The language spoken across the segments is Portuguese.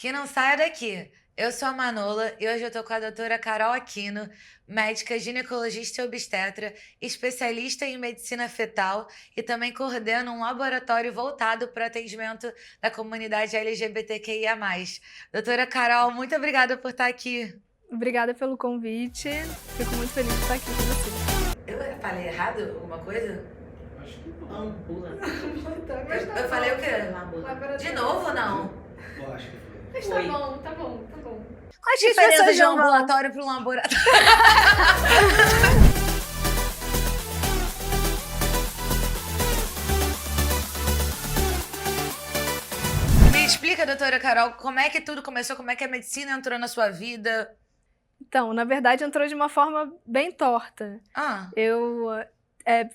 que não saia daqui. Eu sou a Manola e hoje eu tô com a doutora Carol Aquino, médica ginecologista e obstetra, especialista em medicina fetal e também coordena um laboratório voltado para o atendimento da comunidade LGBTQIA+. Doutora Carol, muito obrigada por estar aqui. Obrigada pelo convite. Fico muito feliz de estar aqui com você. Eu falei errado alguma coisa? Acho que não. Ambula. Eu falei o quê? De novo ou não? Eu acho que foi. Mas Foi. tá bom. Qual a As diferença pessoas de um não vão. ambulatório para um laboratório? Me explica, doutora Carol, como é que tudo começou, como é que a medicina entrou na sua vida? Então, na verdade, entrou de uma forma bem torta. Eu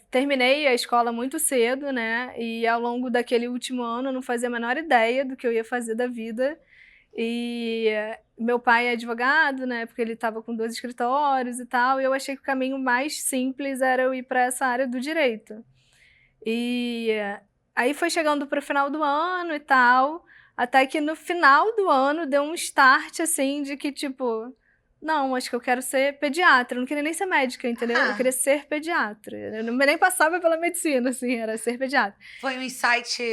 terminei a escola muito cedo, né? E ao longo daquele último ano eu não fazia a menor ideia do que eu ia fazer da vida. E meu pai é advogado, né? Porque ele estava com 2 escritórios e tal. E eu achei que o caminho mais simples era eu ir para essa área do direito. E aí foi chegando para o final do ano e tal. Até que no final do ano deu um start, assim, de que, tipo... Não, acho que eu quero ser pediatra. Eu não queria nem ser médica, entendeu? Eu queria ser pediatra. Eu nem passava pela medicina, assim, era ser pediatra. Foi um insight...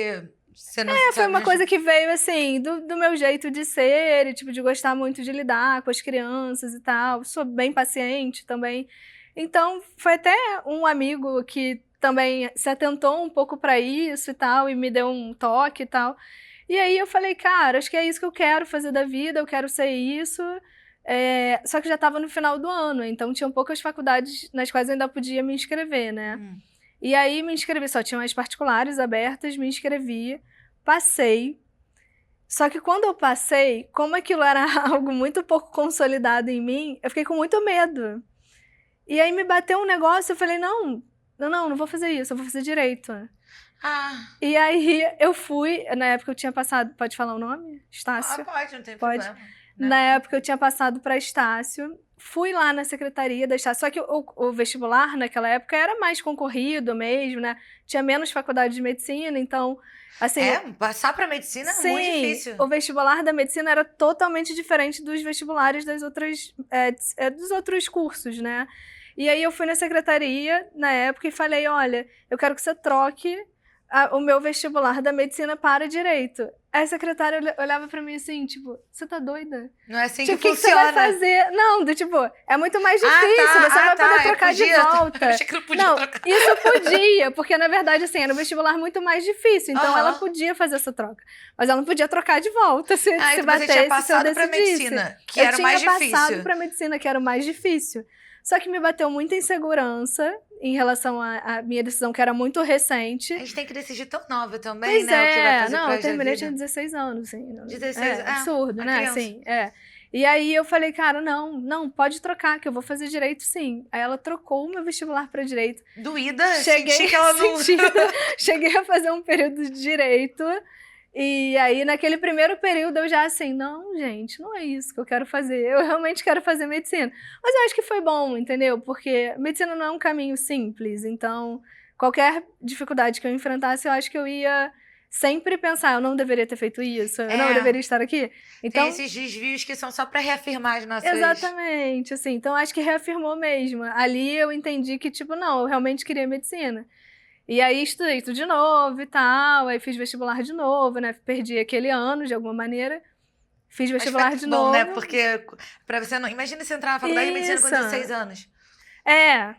Você não Foi sabe uma mesmo? coisa que veio, assim, do meu jeito de ser, e, tipo, de gostar muito de lidar com as crianças e tal. Sou bem paciente também. Então, foi até um amigo que também se atentou um pouco para isso e tal, e me deu um toque e tal. E aí eu falei, cara, acho que é isso que eu quero fazer da vida, eu quero ser isso. Só que já estava no final do ano, então tinham poucas faculdades nas quais eu ainda podia me inscrever, né? E aí me inscrevi, só tinham as particulares abertas, me inscrevi, passei. Só que quando eu passei, como aquilo era algo muito pouco consolidado em mim, eu fiquei com muito medo. E aí me bateu um negócio, eu falei, não vou fazer isso, eu vou fazer direito. E aí eu fui, na época eu tinha passado, pode falar o nome? Estácio? Pode, não tem Pode. problema. Né? Na época eu tinha passado para Estácio, fui lá na secretaria da Estácio, só que o vestibular naquela época era mais concorrido mesmo, né? Tinha menos faculdade de medicina, então, assim... Passar para medicina é muito difícil. O vestibular da medicina era totalmente diferente dos vestibulares das outras, dos outros cursos, né? E aí eu fui na secretaria, na época, e falei, olha, eu quero que você troque o meu vestibular da medicina para direito. Aí a secretária olhava pra mim assim, tipo, você tá doida? Não é assim tipo, que funciona. O que você vai fazer? Não, tipo, é muito mais difícil, você vai poder trocar de volta. Eu achei que não podia trocar. Isso podia, porque na verdade, assim, era um vestibular muito mais difícil, então ela podia fazer essa troca. Mas ela não podia trocar de volta se então batesse, você tinha passado se eu pra decidisse. medicina, que era o mais difícil. Eu tinha passado pra medicina, que era o mais difícil. Só que me bateu muita insegurança em relação à minha decisão, que era muito recente. A gente tem que decidir tão nova também, pois né? O que vai fazer eu terminei, vida. tinha 16 anos, assim. 16 anos. Absurdo, né? Criança. Assim, E aí eu falei, cara, não, pode trocar, que eu vou fazer direito sim. Aí ela trocou o meu vestibular para direito. Doída? Senti que ela não... Cheguei a fazer um período de direito. E aí, naquele primeiro período, eu já assim, não, gente, não é isso que eu quero fazer. Eu realmente quero fazer medicina. Mas eu acho que foi bom, entendeu? Porque medicina não é um caminho simples. Então, qualquer dificuldade que eu enfrentasse, eu acho que eu ia sempre pensar, eu não deveria ter feito isso, eu não deveria estar aqui. Então, tem esses desvios que são só para reafirmar as nossas... Exatamente, assim. Então, acho que reafirmou mesmo. Ali eu entendi que, tipo, não, eu realmente queria medicina. E aí estudei tudo de novo e tal, aí fiz vestibular de novo, né? Perdi aquele ano, de alguma maneira. Fiz vestibular de novo. Bom, né? Porque pra você não... Imagina você entrar na faculdade de medicina com 16 anos.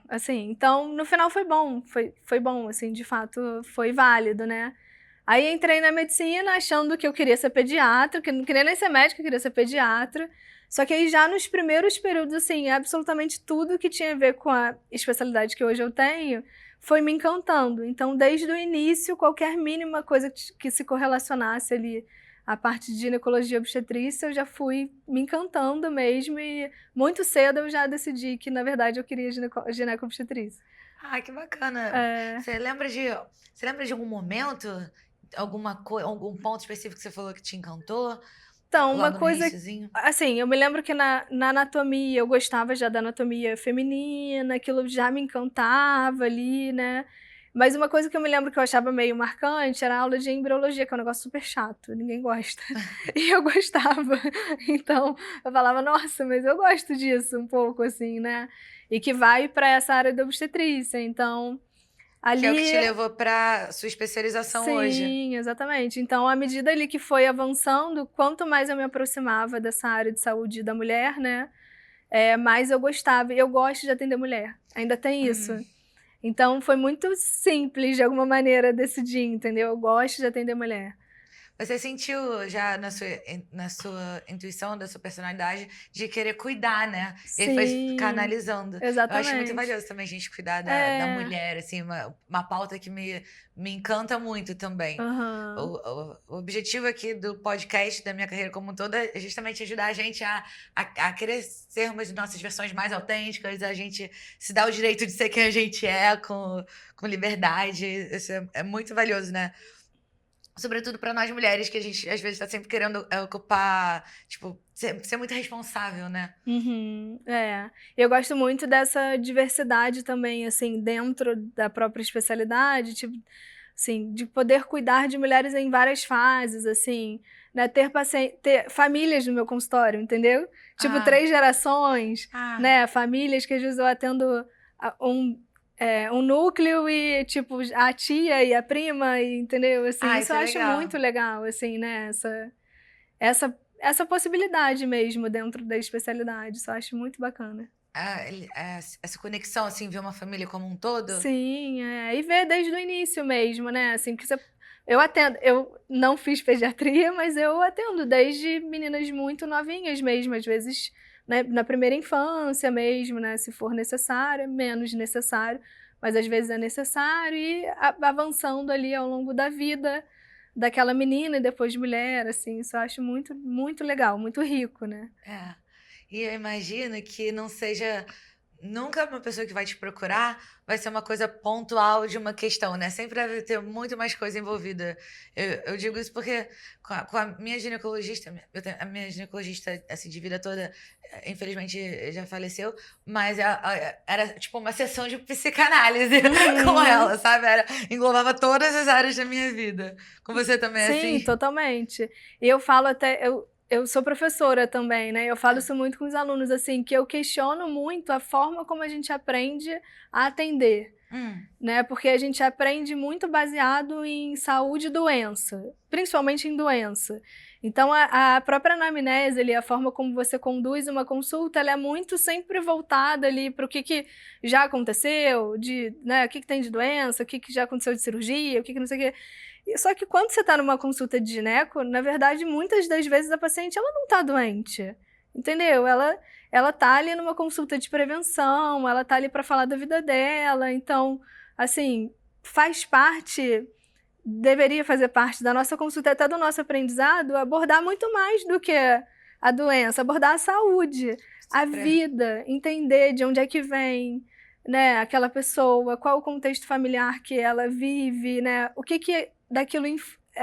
Assim, então no final foi bom. Foi bom, assim, de fato, foi válido, né? Aí entrei na medicina achando que eu queria ser pediatra, que eu não queria nem ser médica, eu queria ser pediatra. Só que aí já nos primeiros períodos, assim, absolutamente tudo que tinha a ver com a especialidade que hoje eu tenho foi me encantando. Então, desde o início, qualquer mínima coisa que se correlacionasse ali à parte de ginecologia e obstetrícia, eu já fui me encantando mesmo e muito cedo eu já decidi que, na verdade, eu queria gineco-obstetrícia. Que bacana. Você lembra de algum momento, algum ponto específico que você falou que te encantou? Então, uma coisa, assim, eu me lembro que na anatomia, eu gostava já da anatomia feminina, aquilo já me encantava ali, né? Mas uma coisa que eu me lembro que eu achava meio marcante era a aula de embriologia, que é um negócio super chato, ninguém gosta. E eu gostava. Então, eu falava, nossa, mas eu gosto disso um pouco, assim, né? E que vai para essa área da obstetrícia. Então, Que é o que ali. te levou pra sua especialização hoje. Sim, exatamente. Então, à medida ali que foi avançando, quanto mais eu me aproximava dessa área de saúde da mulher, né? Mais eu gostava. E eu gosto de atender mulher. Ainda tem isso. Então, foi muito simples, de alguma maneira, decidir, entendeu? Eu gosto de atender mulher. Você sentiu já na sua intuição, da sua personalidade, de querer cuidar, né? E aí foi Sim, canalizando. Eu acho muito exatamente. valioso também a gente cuidar da É, mulher, assim, uma pauta que me encanta muito também. aham. O objetivo aqui do podcast, da minha carreira como um todo, é justamente ajudar a gente a querer sermos nossas versões mais autênticas, a gente se dar o direito de ser quem a gente é, com liberdade. Isso é muito valioso, né? Sobretudo para nós mulheres, que a gente às vezes está sempre querendo ocupar, tipo, ser muito responsável, né? Uhum, é. Eu gosto muito dessa diversidade também, assim, dentro da própria especialidade, tipo, assim, de poder cuidar de mulheres em várias fases, assim, né? Ter famílias no meu consultório, entendeu? Tipo, Ah, 3 gerações, ah, né? Famílias que às vezes eu atendo um núcleo e, tipo, a tia e a prima, e, entendeu? Assim, isso isso eu é acho legal. muito legal, assim, né? Essa possibilidade mesmo dentro da especialidade, isso eu acho muito bacana. Essa conexão, assim, ver uma família como um todo. Sim, e ver desde o início mesmo, né? Assim, porque eu atendo, eu não fiz pediatria, mas eu atendo desde meninas muito novinhas mesmo, às vezes, né, na primeira infância mesmo, né? Se for necessário, é menos necessário, mas às vezes é necessário e avançando ali ao longo da vida daquela menina e depois de mulher, assim, isso eu acho muito, muito legal, muito rico, né? É. E eu imagino que não seja nunca uma pessoa que vai te procurar vai ser uma coisa pontual de uma questão, né? Sempre deve ter muito mais coisa envolvida. Eu digo isso porque com a minha ginecologista, a minha ginecologista, assim, de vida toda, infelizmente já faleceu, mas era tipo uma sessão de psicanálise com Uhum. ela, sabe? Englobava todas as áreas da minha vida. Com você também é Sim, assim? totalmente. E eu falo até, eu sou professora também, né? Eu falo isso muito com os alunos, assim, que eu questiono muito a forma como a gente aprende a atender, Hum. né? Porque a gente aprende muito baseado em saúde e doença, principalmente em doença. Então, a própria anamnese, ali, a forma como você conduz uma consulta, ela é muito sempre voltada ali para o que já aconteceu, né, o que tem de doença, o que já aconteceu de cirurgia, o que não sei o quê. Só que quando você está numa consulta de gineco, na verdade, muitas das vezes a paciente ela não está doente, entendeu? Ela tá ali numa consulta de prevenção, ela tá ali para falar da vida dela, então, assim, faz parte, deveria fazer parte da nossa consulta, até do nosso aprendizado, abordar muito mais do que a doença, abordar a saúde, a Super. vida, entender de onde é que vem, né, aquela pessoa, qual o contexto familiar que ela vive, né, o que daquilo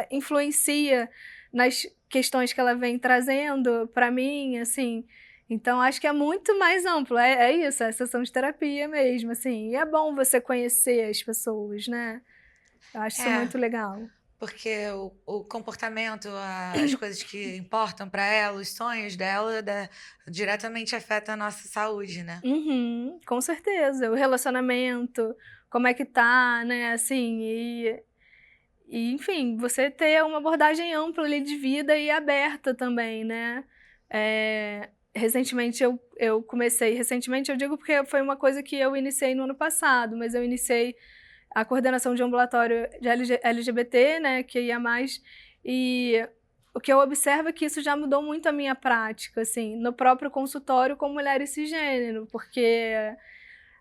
influencia nas questões que ela vem trazendo para mim, assim. Então, acho que é muito mais amplo, é isso, é sessão de terapia mesmo, assim. E é bom você conhecer as pessoas, né? Eu acho isso É. muito legal. Porque o comportamento, as coisas que importam para ela, os sonhos dela, diretamente afeta a nossa saúde, né? Uhum, com certeza. O relacionamento, como é que tá, né? Assim, enfim, você ter uma abordagem ampla ali de vida e aberta também, né? Recentemente eu comecei, recentemente eu digo porque foi uma coisa que eu iniciei no ano passado, mas eu iniciei a coordenação de ambulatório de LGBT, né, que ia mais, e o que eu observo é que isso já mudou muito a minha prática, assim, no próprio consultório com mulheres cisgênero, porque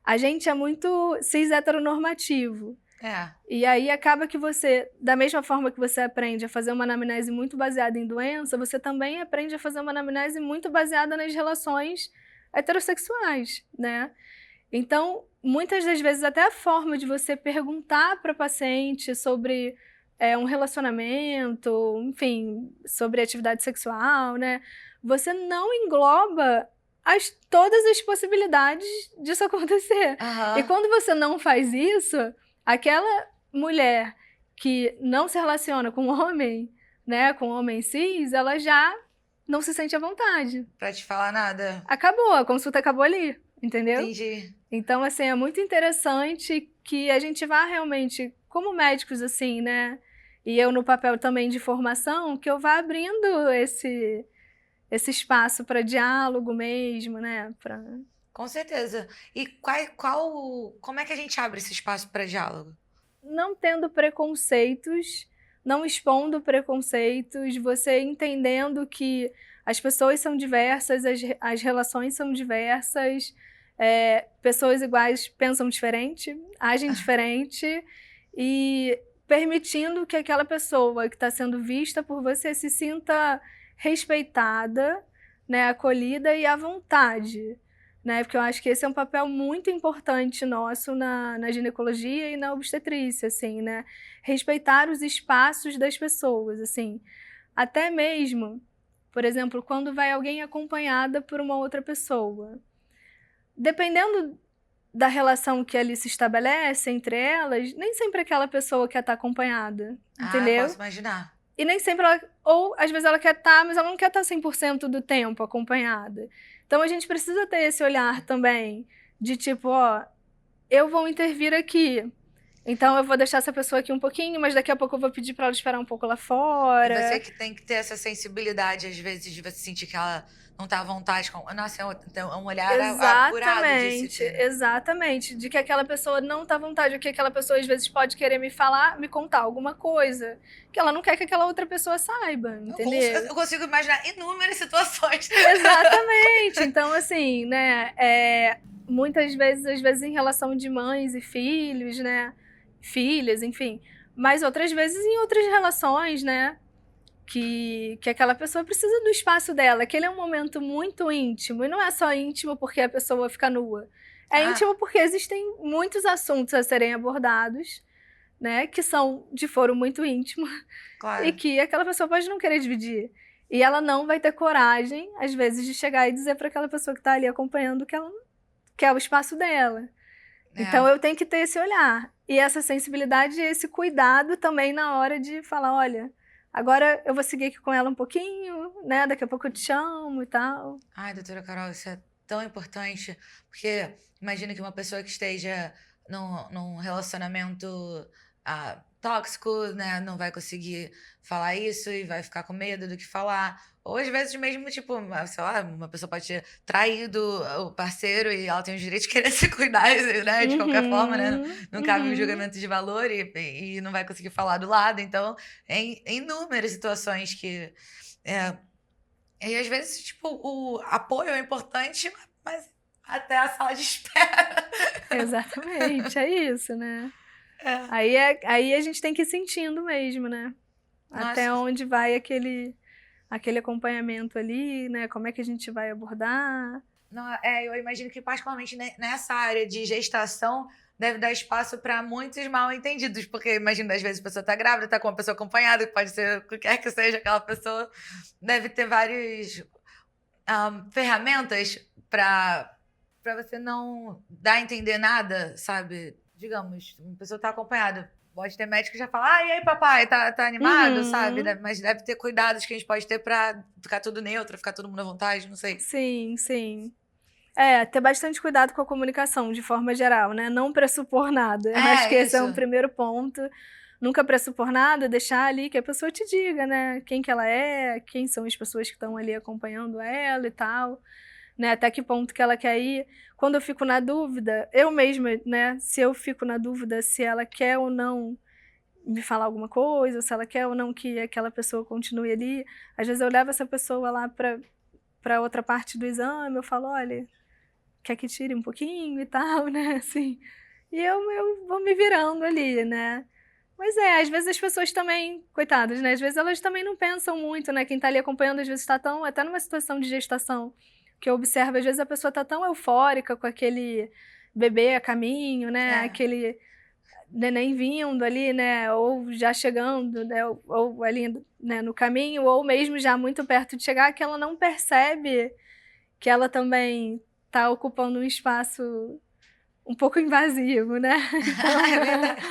a gente é muito cis heteronormativo. É. E aí acaba que você, da mesma forma que você aprende a fazer uma anamnese muito baseada em doença, você também aprende a fazer uma anamnese muito baseada nas relações heterossexuais, né? Então, muitas das vezes, até a forma de você perguntar para a paciente sobre um relacionamento, enfim, sobre atividade sexual, né? Você não engloba todas as possibilidades disso acontecer. E Aham. quando você não faz isso, aquela mulher que não se relaciona com homem, né, com homem cis, ela já não se sente à vontade. Pra te falar nada. Acabou, a consulta acabou ali, entendeu? Entendi. Então, assim, é muito interessante que a gente vá realmente, como médicos, assim, né? E eu no papel também de formação, que eu vá abrindo esse espaço para diálogo mesmo, né? Com certeza. E como é que a gente abre esse espaço para diálogo? Não tendo preconceitos, não expondo preconceitos, você entendendo que as pessoas são diversas, as relações são diversas, pessoas iguais pensam diferente, agem diferente, e permitindo que aquela pessoa que está sendo vista por você se sinta respeitada, né, acolhida e à vontade. Né? Porque eu acho que esse é um papel muito importante nosso na ginecologia e na obstetrícia, assim, né? Respeitar os espaços das pessoas, assim. Até mesmo, por exemplo, quando vai alguém acompanhada por uma outra pessoa. Dependendo da relação que ali se estabelece entre elas, nem sempre aquela pessoa quer estar acompanhada, entendeu? Posso imaginar. E nem sempre ela... Ou, às vezes, ela quer estar, mas ela não quer estar 100% do tempo acompanhada. Então, a gente precisa ter esse olhar também de tipo, ó, eu vou intervir aqui. Então, eu vou deixar essa pessoa aqui um pouquinho, mas daqui a pouco eu vou pedir para ela esperar um pouco lá E fora. você que tem que ter essa sensibilidade, às vezes, de você sentir que ela não tá à vontade com... Nossa, é um olhar apurado de se ter, né? Exatamente. De que aquela pessoa não tá à vontade, ou que aquela pessoa, às vezes, pode querer me falar, me contar alguma coisa que ela não quer que aquela outra pessoa saiba, entendeu? Eu consigo imaginar inúmeras situações. Exatamente. Então, assim, né, muitas vezes, às vezes, em relação de mães e filhos, né, filhas, enfim, mas outras vezes em outras relações, né, que aquela pessoa precisa do espaço dela, que ele é um momento muito íntimo, e não é só íntimo porque a pessoa fica nua, é íntimo porque existem muitos assuntos a serem abordados, né, que são de foro muito íntimo, Claro. e que aquela pessoa pode não querer dividir. E ela não vai ter coragem, às vezes, de chegar e dizer para aquela pessoa que está ali acompanhando que ela quer o espaço dela. Então, eu tenho que ter esse olhar. E essa sensibilidade e esse cuidado também na hora de falar, olha, agora eu vou seguir aqui com ela um pouquinho, né? Daqui a pouco eu te chamo e tal. Ai, doutora Carol, isso é tão importante, porque imagina que uma pessoa que esteja num relacionamento tóxico, né, não vai conseguir falar isso e vai ficar com medo do que falar. Ou às vezes mesmo, tipo, sei lá, uma pessoa pode ter traído o parceiro e ela tem o direito de querer se cuidar, né, de qualquer forma, né? Não cabe um julgamento de valor e não vai conseguir falar do lado. Então, em inúmeras situações que... E às vezes, tipo, o apoio é importante, mas até a sala de espera. Exatamente, é isso, né? Aí a gente tem que ir sentindo mesmo, né? Até Nossa. onde vai aquele acompanhamento ali, né? Como é que a gente vai abordar? Não, eu imagino que particularmente nessa área de gestação deve dar espaço para muitos mal entendidos, porque imagino, às vezes a pessoa está grávida, está com uma pessoa acompanhada, que pode ser o que quer que seja aquela pessoa, deve ter várias ferramentas para você não dar a entender nada, sabe? Digamos, uma pessoa está acompanhada, pode ter médico que já fala, e aí papai, tá animado, sabe? Mas deve ter cuidados que a gente pode ter para ficar tudo neutro, ficar todo mundo à vontade, não sei. Sim, sim. Ter bastante cuidado com a comunicação, de forma geral, né? Não pressupor nada. Eu acho que esse é um primeiro ponto. Nunca pressupor nada, deixar ali que a pessoa te diga, né? Quem que ela é, quem são as pessoas que estão ali acompanhando ela e tal, né? Até que ponto que ela quer ir. Quando eu fico na dúvida, eu mesma, né? Se eu fico na dúvida se ela quer ou não me falar alguma coisa, ou se ela quer ou não que aquela pessoa continue ali, às vezes eu levo essa pessoa lá para outra parte do exame, eu falo, olha, quer que tire um pouquinho e tal, né, assim, e eu vou me virando ali, né, mas às vezes as pessoas também, coitadas, né, às vezes elas também não pensam muito, né, quem tá ali acompanhando às vezes tá tão, até numa situação de gestação, que eu observo, às vezes a pessoa tá tão eufórica com aquele bebê a caminho, né, aquele neném vindo ali, né, ou já chegando, né, ou ali, né, no caminho, ou mesmo já muito perto de chegar, que ela não percebe que ela também está ocupando um espaço um pouco invasivo, né? Então, É verdade.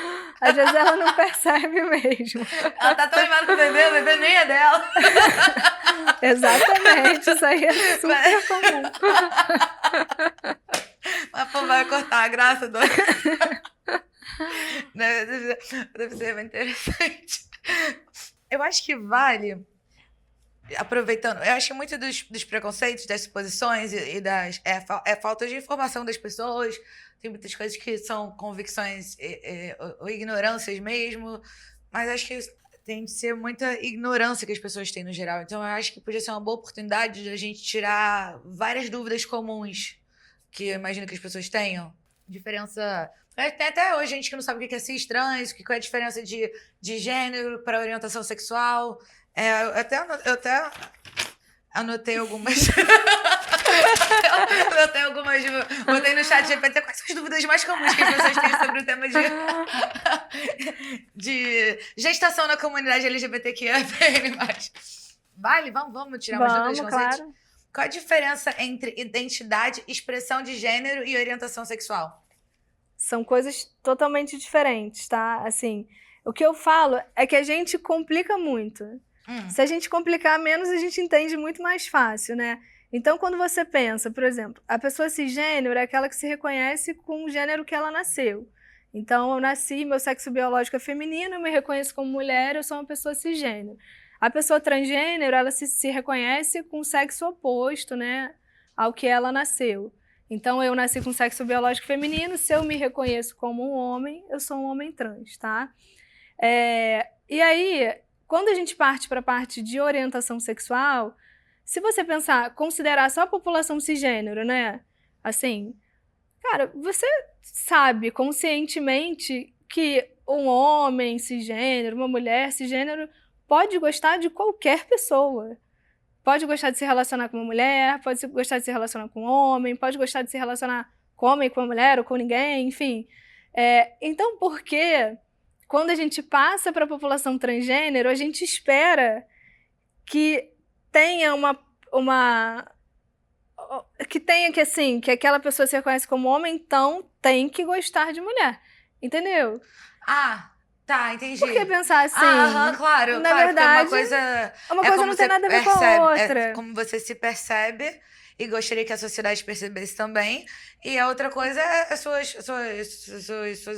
às vezes ela não percebe mesmo. Ela tá tão animada com o bebê nem é dela. Exatamente, isso aí é super comum. Mas pô, vai cortar a graça do... Deve ser bem interessante. Eu acho que vale, aproveitando, eu acho que muito dos preconceitos, das suposições e das... É falta de informação das pessoas. Tem muitas coisas que são convicções ou ignorâncias mesmo, mas acho que tem de ser muita ignorância que as pessoas têm no geral. Então, eu acho que podia ser uma boa oportunidade de a gente tirar várias dúvidas comuns que eu imagino que as pessoas tenham. Diferença... Tem até hoje gente que não sabe o que é cis trans, qual é a diferença de gênero para orientação sexual. Eu até anotei algumas... Anotei algumas... Botei no chat GPT quais são as dúvidas mais comuns que as pessoas têm sobre o tema de gestação na comunidade LGBTQIA+. Vale? Vamos tirar umas dúvidas conceitos? Claro. Qual a diferença entre identidade, expressão de gênero e orientação sexual? São coisas totalmente diferentes, tá? Assim, o que eu falo é que a gente complica muito. Se a gente complicar menos, a gente entende muito mais fácil, né? Então, quando você pensa, por exemplo, a pessoa cisgênero é aquela que se reconhece com o gênero que ela nasceu. Então, eu nasci, meu sexo biológico é feminino, eu me reconheço como mulher, eu sou uma pessoa cisgênero. A pessoa transgênero, ela se reconhece com o sexo oposto, né, ao que ela nasceu. Então, eu nasci com sexo biológico feminino, se eu me reconheço como um homem, eu sou um homem trans, tá? E aí, quando a gente parte para a parte de orientação sexual, se você pensar, considerar só a população cisgênero, né? Assim, cara, você sabe conscientemente que um homem cisgênero, uma mulher cisgênero, pode gostar de qualquer pessoa. Pode gostar de se relacionar com uma mulher, pode gostar de se relacionar com um homem, pode gostar de se relacionar com homem, com uma mulher ou com ninguém, enfim. Então, por que quando a gente passa para a população transgênero, a gente espera que tenha que aquela pessoa se reconhece como homem, então tem que gostar de mulher, entendeu? Ah, tá, entendi. Por que pensar assim? Claro. Na claro, verdade, uma coisa não tem nada a ver com a outra. É como você se percebe e gostaria que a sociedade percebesse também. E a outra coisa é as suas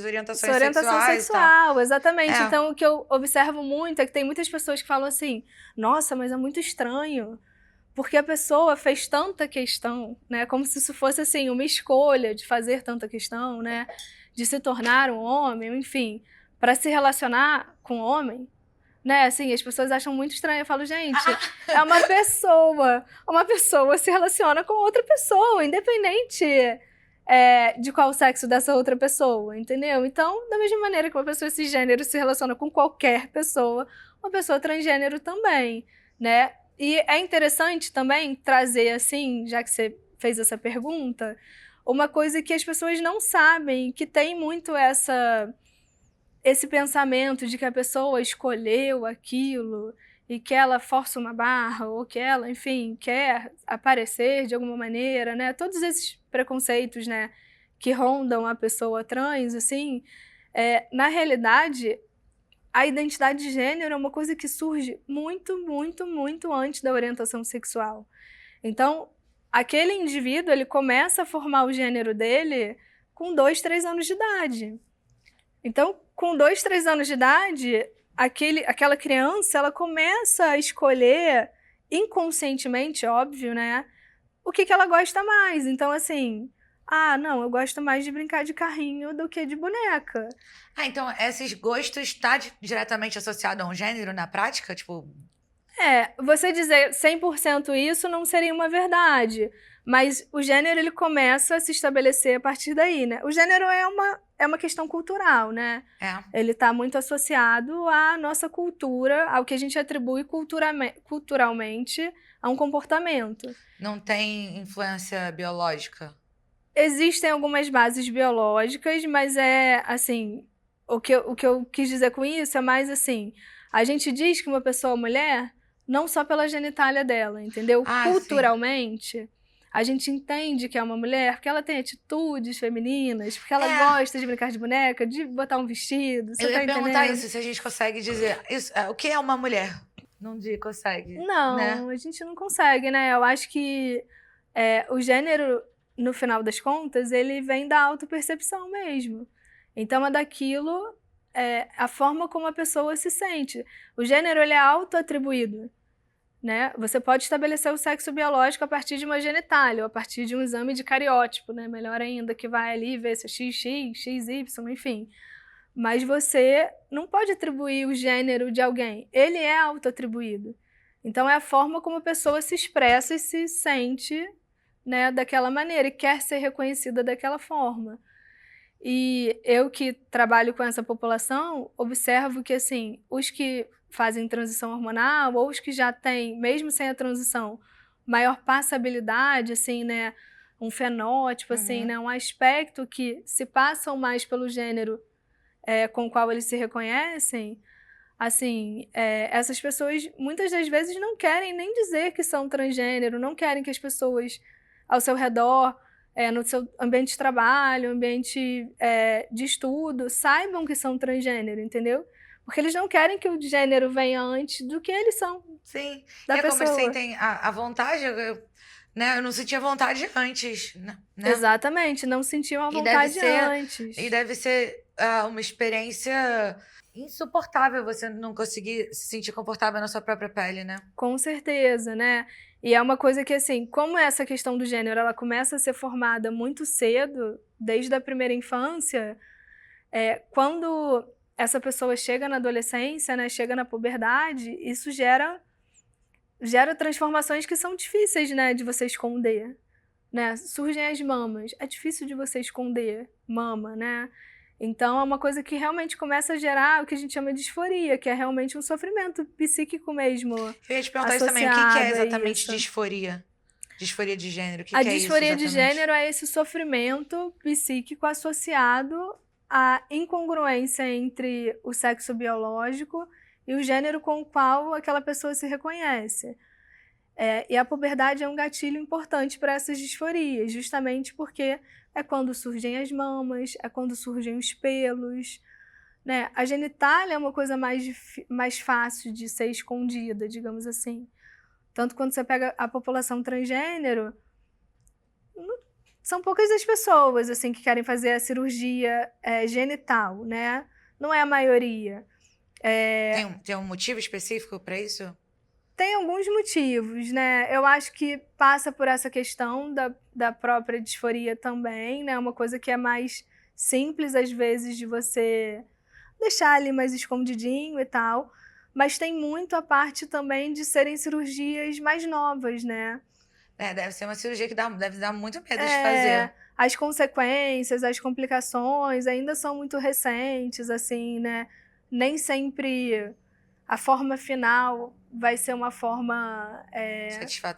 orientações Sua orientação sexuais. sexual, exatamente. É. Então, o que eu observo muito é que tem muitas pessoas que falam assim, nossa, mas é muito estranho, porque a pessoa fez tanta questão, né? Como se isso fosse, assim, uma escolha de fazer tanta questão, né? De se tornar um homem, enfim, para se relacionar com um homem, né? Assim, as pessoas acham muito estranho. Eu falo, gente, é uma pessoa se relaciona com outra pessoa, independente de qual sexo dessa outra pessoa, entendeu? Então, da mesma maneira que uma pessoa cisgênero se relaciona com qualquer pessoa, uma pessoa transgênero também, né? E é interessante também trazer, assim, já que você fez essa pergunta, uma coisa que as pessoas não sabem, que tem muito esse pensamento de que a pessoa escolheu aquilo e que ela força uma barra ou que ela, enfim, quer aparecer de alguma maneira, né? Todos esses preconceitos, né, que rondam a pessoa trans, assim, na realidade, a identidade de gênero é uma coisa que surge muito, muito, muito antes da orientação sexual. Então, aquele indivíduo, ele começa a formar o gênero dele com 2, 3 anos de idade. Então, com 2, 3 anos de idade, aquela criança, ela começa a escolher, inconscientemente, óbvio, né, o que ela gosta mais. Então, assim, não, eu gosto mais de brincar de carrinho do que de boneca. Então, esses gostos estão diretamente associados a um gênero na prática? Tipo... Você dizer 100% isso não seria uma verdade, mas o gênero, ele começa a se estabelecer a partir daí, né? O gênero é uma questão cultural, né? Ele está muito associado à nossa cultura, ao que a gente atribui culturalmente a um comportamento. Não tem influência biológica? Existem algumas bases biológicas, mas assim, o que eu quis dizer com isso é mais assim, a gente diz que uma pessoa é mulher não só pela genitália dela, entendeu? Culturalmente, a gente entende que é uma mulher porque ela tem atitudes femininas, porque ela É. gosta de brincar de boneca, de botar um vestido, você Eu tá ia perguntar entendendo? isso, se a gente consegue dizer isso, o que é uma mulher? Não consegue, né? Não, a gente não consegue, né? Eu acho que o gênero, no final das contas, ele vem da autopercepção mesmo. Então, é daquilo, a forma como a pessoa se sente. O gênero, ele é autoatribuído, né? Você pode estabelecer o sexo biológico a partir de uma genitália, ou a partir de um exame de cariótipo, né? Melhor ainda, que vai ali ver se é XX, XY, enfim. Mas você não pode atribuir o gênero de alguém. Ele é autoatribuído. Então, é a forma como a pessoa se expressa e se sente, né, daquela maneira e quer ser reconhecida daquela forma. E eu que trabalho com essa população, observo que, assim, os que fazem transição hormonal ou os que já têm, mesmo sem a transição, maior passabilidade, assim, né, um fenótipo, assim, né, um aspecto que se passam mais pelo gênero com o qual eles se reconhecem, assim, essas pessoas muitas das vezes não querem nem dizer que são transgênero, não querem que as pessoas ao seu redor, no seu ambiente de trabalho, ambiente de estudo, saibam que são transgênero, entendeu? Porque eles não querem que o gênero venha antes do que eles são. Sim. Da E é como eles pessoa. sentem a vontade, né? Eu não sentia vontade antes, né? Exatamente, não sentiam a E vontade antes. E deve ser uma experiência insuportável você não conseguir se sentir confortável na sua própria pele, né? Com certeza, né? E é uma coisa que, assim, como essa questão do gênero, ela começa a ser formada muito cedo, desde a primeira infância, quando essa pessoa chega na adolescência, né, chega na puberdade, isso gera transformações que são difíceis, né, de você esconder, né? Surgem as mamas, é difícil de você esconder mama, né? Então, é uma coisa que realmente começa a gerar o que a gente chama de disforia, que é realmente um sofrimento psíquico mesmo. Eu ia te perguntar isso também, o que é associado a exatamente isso. disforia? Disforia de gênero, o que A é isso disforia de exatamente? gênero é esse sofrimento psíquico associado à incongruência entre o sexo biológico e o gênero com o qual aquela pessoa se reconhece. E a puberdade é um gatilho importante para essas disforias, justamente porque é quando surgem as mamas, é quando surgem os pelos, né? A genitália é uma coisa mais fácil de ser escondida, digamos assim. Tanto quando você pega a população transgênero, são poucas as pessoas assim que querem fazer a cirurgia genital, né? Não é a maioria. Tem um motivo específico para isso? Tem alguns motivos, né? Eu acho que passa por essa questão da própria disforia também, né? Uma coisa que é mais simples, às vezes, de você deixar ali mais escondidinho e tal. Mas tem muito a parte também de serem cirurgias mais novas, né? Deve ser uma cirurgia que deve dar muito medo de fazer. As consequências, as complicações ainda são muito recentes, assim, né? Nem sempre a forma final vai ser uma forma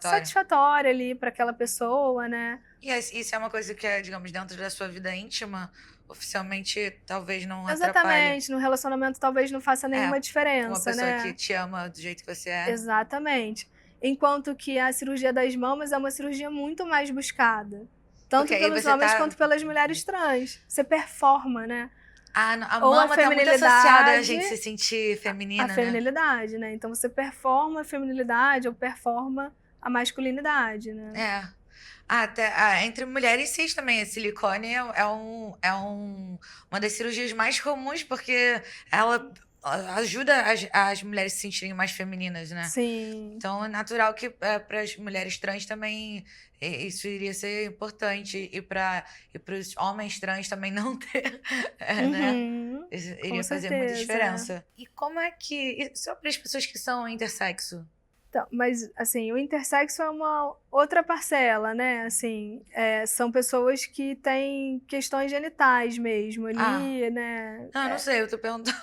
satisfatória ali para aquela pessoa, né? E isso é uma coisa que é, digamos, dentro da sua vida íntima, oficialmente talvez não atrapalhe. Exatamente, no relacionamento talvez não faça nenhuma diferença, uma pessoa né? que te ama do jeito que você é. Exatamente. Enquanto que a cirurgia das mamas é uma cirurgia muito mais buscada. Tanto pelos homens quanto pelas mulheres trans. Você performa, né? A mama tá muito associada a gente se sentir feminina, a feminilidade, né? Então você performa a feminilidade ou performa a masculinidade, né? Entre mulheres cis também, a silicone uma das cirurgias mais comuns, porque ela ajuda as mulheres se sentirem mais femininas, né? Sim. Então é natural que para as mulheres trans também isso iria ser importante, e para os homens trans também não ter, né? Isso iria fazer muita diferença. E como é que... Só para as pessoas que são intersexo? Então, mas, assim, o intersexo é uma outra parcela, né? Assim, são pessoas que têm questões genitais mesmo ali, né? Não sei, eu tô perguntando.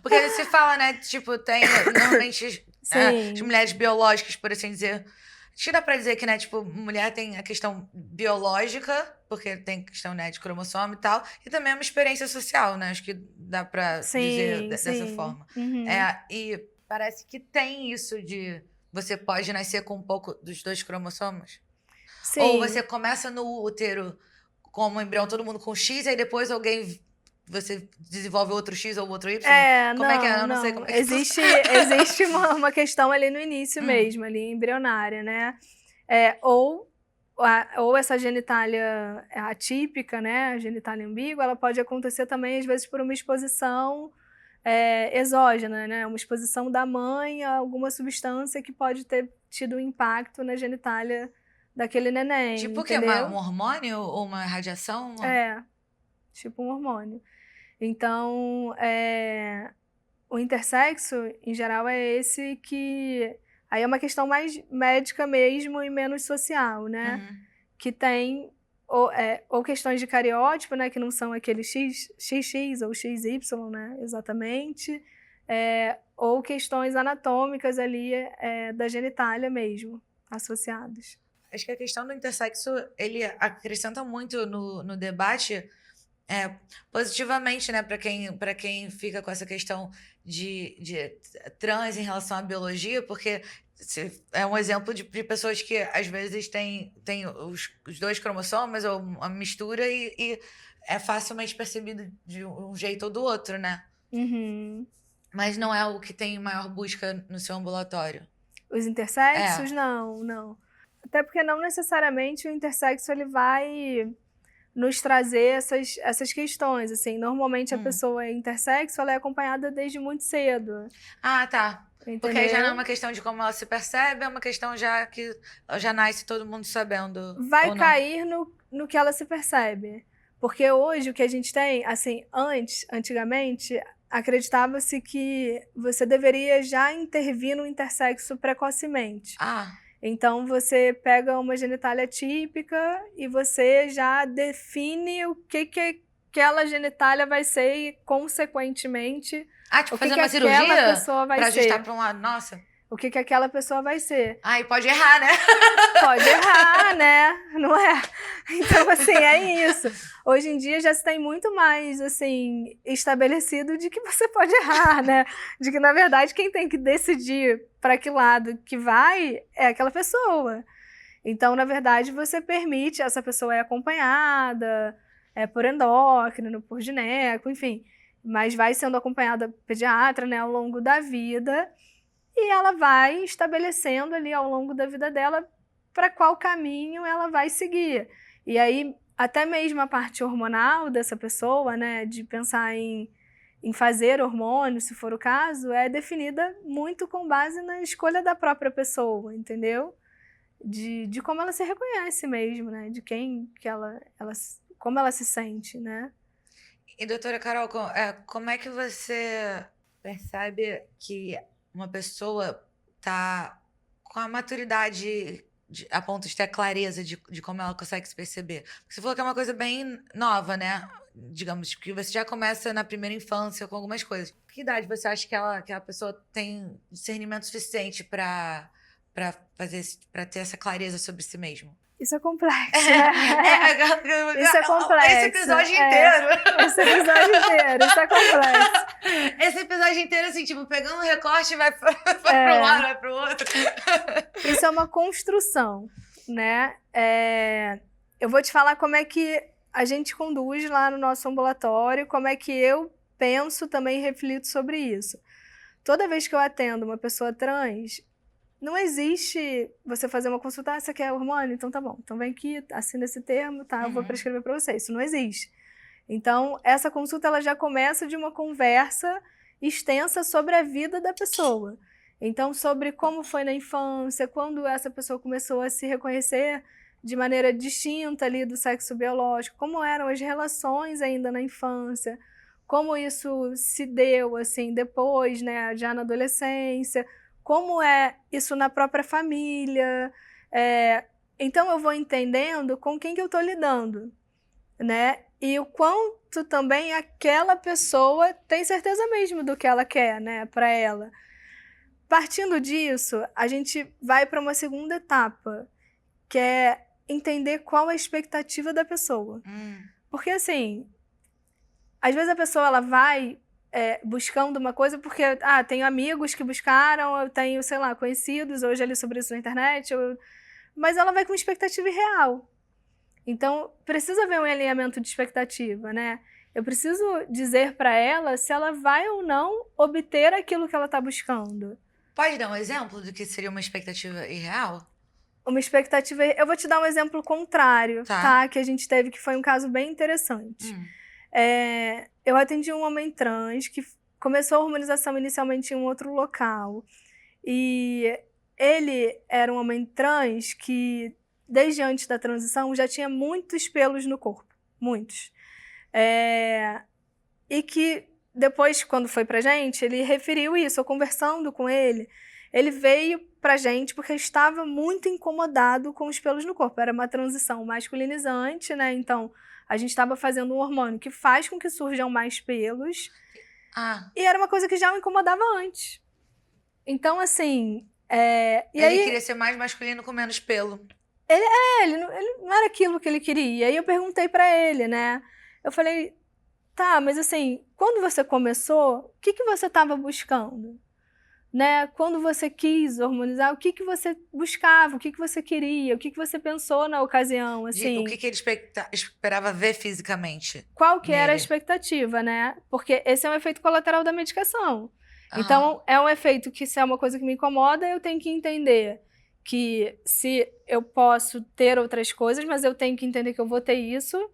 Porque se fala, né? Tipo, tem normalmente as mulheres biológicas, por assim dizer. Acho que dá pra dizer que, né? Tipo, mulher tem a questão biológica, porque tem questão, né, de cromossomo e tal, e também é uma experiência social, né? Acho que dá pra dizer dessa forma. E parece que tem isso de você pode nascer com um pouco dos 2 cromossomos? Sim. Ou você começa no útero como embrião, todo mundo com X, aí depois você desenvolve outro X ou outro Y? Como é que é? Eu não sei como é que Existe uma questão ali no início mesmo, ali embrionária, né? Ou essa genitália atípica, né? A genitália ambígua, ela pode acontecer também, às vezes, por uma exposição exógena, né? Uma exposição da mãe a alguma substância que pode ter tido um impacto na genitália daquele neném, Tipo o quê? entendeu? Um hormônio ou uma radiação? Tipo um hormônio. Então, o intersexo, em geral, é esse que... Aí é uma questão mais médica mesmo e menos social, né? Que tem ou questões de cariótipo, né? Que não são aquele XX ou XY, né? Exatamente. Ou questões anatômicas ali da genitália mesmo, associadas. Acho que a questão do intersexo, ele acrescenta muito no debate positivamente, né, para quem fica com essa questão de trans em relação à biologia, porque é um exemplo de pessoas que às vezes têm os 2 cromossomos ou uma mistura e é facilmente percebido de um jeito ou do outro, né? Mas não é o que tem maior busca no seu ambulatório. Os intersexos? Não. Até porque não necessariamente o intersexo ele vai nos trazer essas questões, assim. Normalmente a pessoa intersexo, ela é acompanhada desde muito cedo. Ah, tá. Entendeu? Porque aí já não é uma questão de como ela se percebe, é uma questão já que já nasce todo mundo sabendo. Vai cair no que ela se percebe. Porque hoje o que a gente tem, assim, antigamente, acreditava-se que você deveria já intervir no intersexo precocemente. Então, você pega uma genitália típica e você já define o que aquela genitália vai ser e, consequentemente, tipo o que fazer uma aquela cirurgia pessoa vai pra ser. ajustar pra um lado? Nossa. O que aquela pessoa vai ser. E pode errar, né? Pode errar, né? Não é? Então, assim, é isso. Hoje em dia já se tem muito mais, assim, estabelecido de que você pode errar, né? De que, na verdade, quem tem que decidir para que lado que vai é aquela pessoa. Então, na verdade, você permite, essa pessoa é acompanhada, por endócrino, por gineco, enfim. Mas vai sendo acompanhada pediatra, né, ao longo da vida. E ela vai estabelecendo ali ao longo da vida dela para qual caminho ela vai seguir. E aí, até mesmo a parte hormonal dessa pessoa, né, de pensar em fazer hormônio, se for o caso, é definida muito com base na escolha da própria pessoa, entendeu? De como ela se reconhece mesmo, né? De quem que como ela se sente, né? E, doutora Carol, como é que você percebe que uma pessoa tá com a maturidade a ponto de ter a clareza de como ela consegue se perceber? Porque você falou que é uma coisa bem nova, né? Digamos que você já começa na primeira infância com algumas coisas. Que idade você acha que a pessoa tem discernimento suficiente para ter essa clareza sobre si mesmo? Isso é complexo. Isso é complexo. Esse episódio inteiro. Esse episódio inteiro, isso é complexo. Esse episódio inteiro, assim, tipo, pegando um recorte, vai para um lado, vai para o outro. Isso é uma construção, né? Eu vou te falar como é que a gente conduz lá no nosso ambulatório, como é que eu penso também e reflito sobre isso. Toda vez que eu atendo uma pessoa trans, não existe você fazer uma consulta, você quer hormônio? Então tá bom, então vem aqui, assina esse termo, tá? Eu vou prescrever para você. Isso não existe. Então, essa consulta ela já começa de uma conversa extensa sobre a vida da pessoa. Então, sobre como foi na infância, quando essa pessoa começou a se reconhecer de maneira distinta ali do sexo biológico, como eram as relações ainda na infância, como isso se deu, assim, depois, né, já na adolescência, como é isso na própria família. Então, eu vou entendendo com quem que eu estou lidando, né? E o quanto também aquela pessoa tem certeza mesmo do que ela quer, né, para ela. Partindo disso, a gente vai para uma segunda etapa, que é entender qual é a expectativa da pessoa. Porque, assim, às vezes a pessoa ela vai buscando uma coisa porque, tenho amigos que buscaram, eu tenho, sei lá, conhecidos, hoje ali sobre isso na internet, mas ela vai com expectativa irreal. Então, precisa haver um alinhamento de expectativa, né? Eu preciso dizer para ela se ela vai ou não obter aquilo que ela está buscando. Pode dar um exemplo do que seria uma expectativa irreal? Uma expectativa... Eu vou te dar um exemplo contrário, Tá. Que a gente teve, que foi um caso bem interessante. Eu atendi um homem trans que começou a hormonização inicialmente em um outro local. E ele era um homem trans que, desde antes da transição, já tinha muitos pelos no corpo. Muitos. E que depois, quando foi pra gente, ele referiu isso. Eu conversando com ele, ele veio pra gente porque estava muito incomodado com os pelos no corpo. Era uma transição masculinizante, né? Então, a gente estava fazendo um hormônio que faz com que surjam mais pelos. E era uma coisa que já o incomodava antes. Então, assim... ele queria ser mais masculino com menos pelo. Ele não era aquilo que ele queria. Aí eu perguntei pra ele, né? Eu falei, tá, mas assim, quando você começou, o que você estava buscando? Né? Quando você quis hormonizar, o que você buscava? O que você queria? O que você pensou na ocasião? Assim, O que ele esperava ver fisicamente? Qual que era a nele? expectativa, né? Porque esse é um efeito colateral da medicação. Então, é um efeito que, se é uma coisa que me incomoda, eu tenho que entender que se eu posso ter outras coisas, mas eu tenho que entender que eu vou ter isso,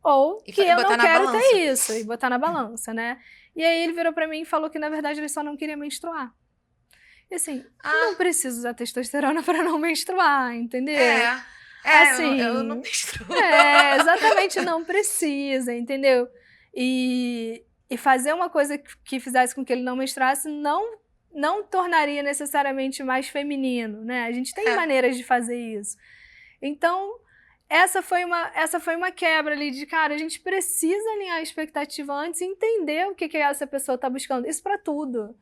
ou que eu não quero ter isso, e botar na balança, né? E aí ele virou pra mim e falou que, na verdade, ele só não queria menstruar. E assim, não preciso usar testosterona pra não menstruar, entendeu? Assim, eu não menstruo. Exatamente, não precisa, entendeu? E fazer uma coisa que fizesse com que ele não menstruasse não tornaria necessariamente mais feminino, né? A gente tem maneiras de fazer isso. Então, essa foi uma quebra ali de, cara, a gente precisa alinhar a expectativa antes e entender o que essa pessoa está buscando. Isso para tudo.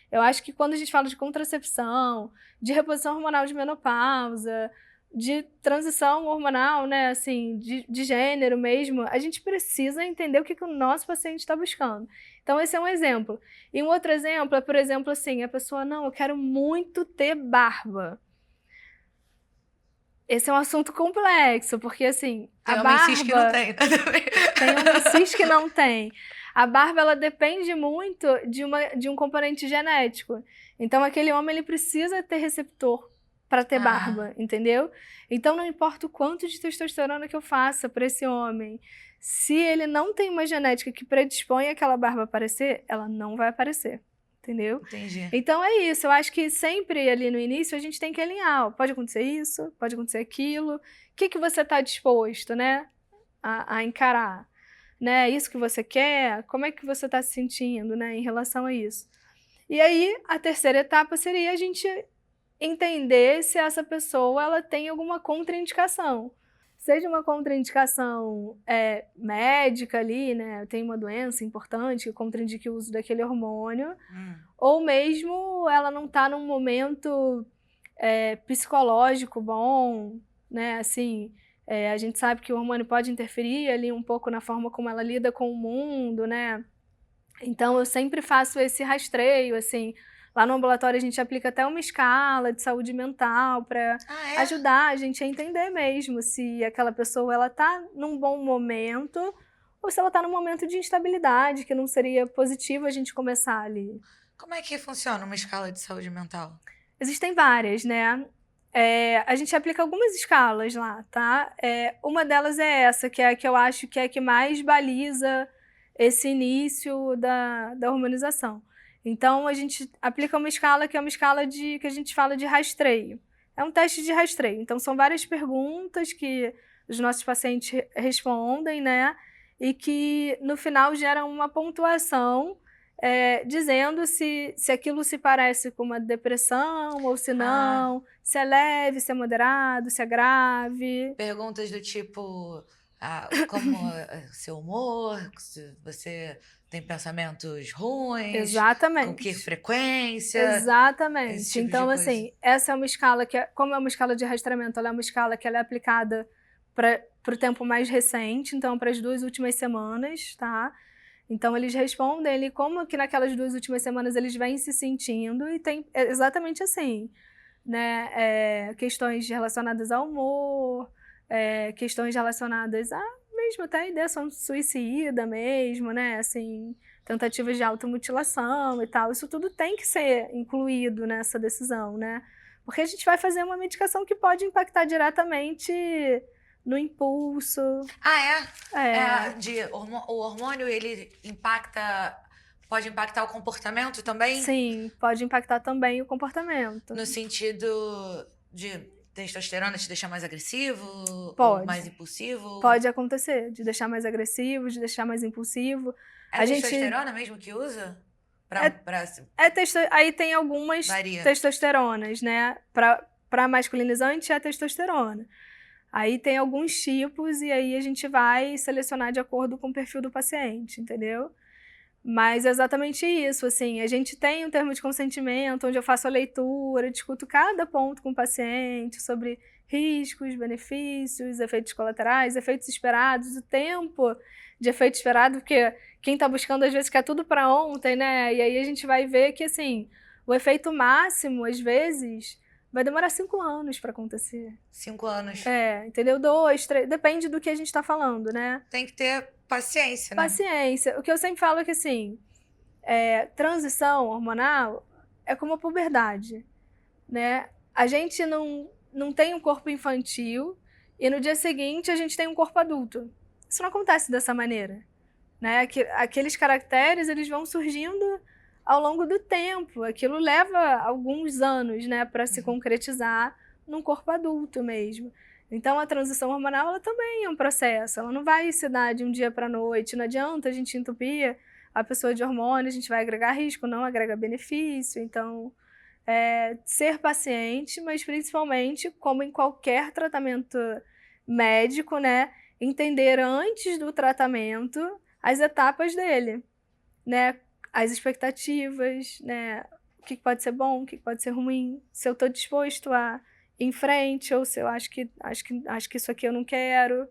Eu acho que quando a gente fala de contracepção, de reposição hormonal de menopausa, de transição hormonal, né, assim, de gênero mesmo, a gente precisa entender o que o nosso paciente está buscando. Então, esse é um exemplo. E um outro exemplo é, por exemplo, assim, a pessoa, não, eu quero muito ter barba. Esse é um assunto complexo, porque, assim, a barba... Tem homem cis que não tem. Tem homem cis que não tem. A barba, ela depende muito de um componente genético. Então, aquele homem, ele precisa ter receptor para ter barba, entendeu? Então, não importa o quanto de testosterona que eu faça para esse homem, se ele não tem uma genética que predispõe aquela barba a aparecer, ela não vai aparecer, entendeu? Entendi. Então, é isso. Eu acho que sempre ali no início a gente tem que alinhar. Pode acontecer isso, pode acontecer aquilo. O que você está disposto, né, a encarar? Né? Isso que você quer? Como é que você está se sentindo, né, em relação a isso? E aí, a terceira etapa seria a gente entender se essa pessoa ela tem alguma contraindicação. Seja uma contraindicação médica ali, né? Tem uma doença importante que contraindique o uso daquele hormônio, ou mesmo ela não está num momento psicológico bom, né? Assim, a gente sabe que o hormônio pode interferir ali um pouco na forma como ela lida com o mundo, né? Então, eu sempre faço esse rastreio, assim. Lá no ambulatório a gente aplica até uma escala de saúde mental para ajudar a gente a entender mesmo se aquela pessoa ela tá num bom momento ou se ela tá num momento de instabilidade, que não seria positivo a gente começar ali. Como é que funciona uma escala de saúde mental? Existem várias, né? A gente aplica algumas escalas lá, tá? Uma delas é essa, que é a que eu acho que é a que mais baliza esse início da hormonização. Então, a gente aplica uma escala que é uma escala que a gente fala de rastreio. É um teste de rastreio. Então, são várias perguntas que os nossos pacientes respondem, né? E que, no final, geram uma pontuação dizendo se aquilo se parece com uma depressão ou se não, se é leve, se é moderado, se é grave. Perguntas do tipo, como é seu humor, se você tem pensamentos ruins, exatamente, com que frequência. Exatamente. Tipo então, assim, essa é uma escala que, como é uma escala de rastreamento, ela é uma escala que ela é aplicada para o tempo mais recente, então para as 2 últimas semanas, tá? Então, eles respondem ali como que naquelas 2 últimas semanas eles vêm se sentindo e tem exatamente assim, né? Questões relacionadas ao humor, questões relacionadas a mesmo até a ideação suicida mesmo, né? Assim, tentativas de automutilação e tal. Isso tudo tem que ser incluído nessa decisão, né? Porque a gente vai fazer uma medicação que pode impactar diretamente no impulso. O hormônio, ele pode impactar o comportamento também? Sim, pode impactar também o comportamento. No sentido de testosterona te deixar mais agressivo? Pode. Ou mais impulsivo? Pode acontecer, de deixar mais agressivo, de deixar mais impulsivo. É testosterona mesmo que usa? Aí tem algumas testosteronas, né? Para masculinizante é a testosterona. Aí tem alguns tipos e aí a gente vai selecionar de acordo com o perfil do paciente, entendeu? Mas é exatamente isso, assim, a gente tem um termo de consentimento onde eu faço a leitura, discuto cada ponto com o paciente sobre riscos, benefícios, efeitos colaterais, efeitos esperados, o tempo de efeito esperado, porque quem está buscando às vezes quer tudo para ontem, né? E aí a gente vai ver que, assim, o efeito máximo, às vezes, vai demorar 5 anos para acontecer. 5 anos. Entendeu? 2, 3, depende do que a gente está falando, né? Tem que ter paciência, né? Paciência. O que eu sempre falo é que, assim, transição hormonal é como a puberdade, né? A gente não tem um corpo infantil e no dia seguinte a gente tem um corpo adulto. Isso não acontece dessa maneira, né? Aqueles caracteres, eles vão surgindo ao longo do tempo. Aquilo leva alguns anos, né, para se concretizar num corpo adulto mesmo. Então, a transição hormonal, ela também é um processo. Ela não vai se dar de um dia para a noite. Não adianta a gente entupir a pessoa de hormônio, a gente vai agregar risco, não agrega benefício. Então, ser paciente, mas principalmente, como em qualquer tratamento médico, né, entender antes do tratamento as etapas dele, né, as expectativas, né, o que pode ser bom, o que pode ser ruim, se eu estou disposto a ir em frente ou se eu acho que isso aqui eu não quero.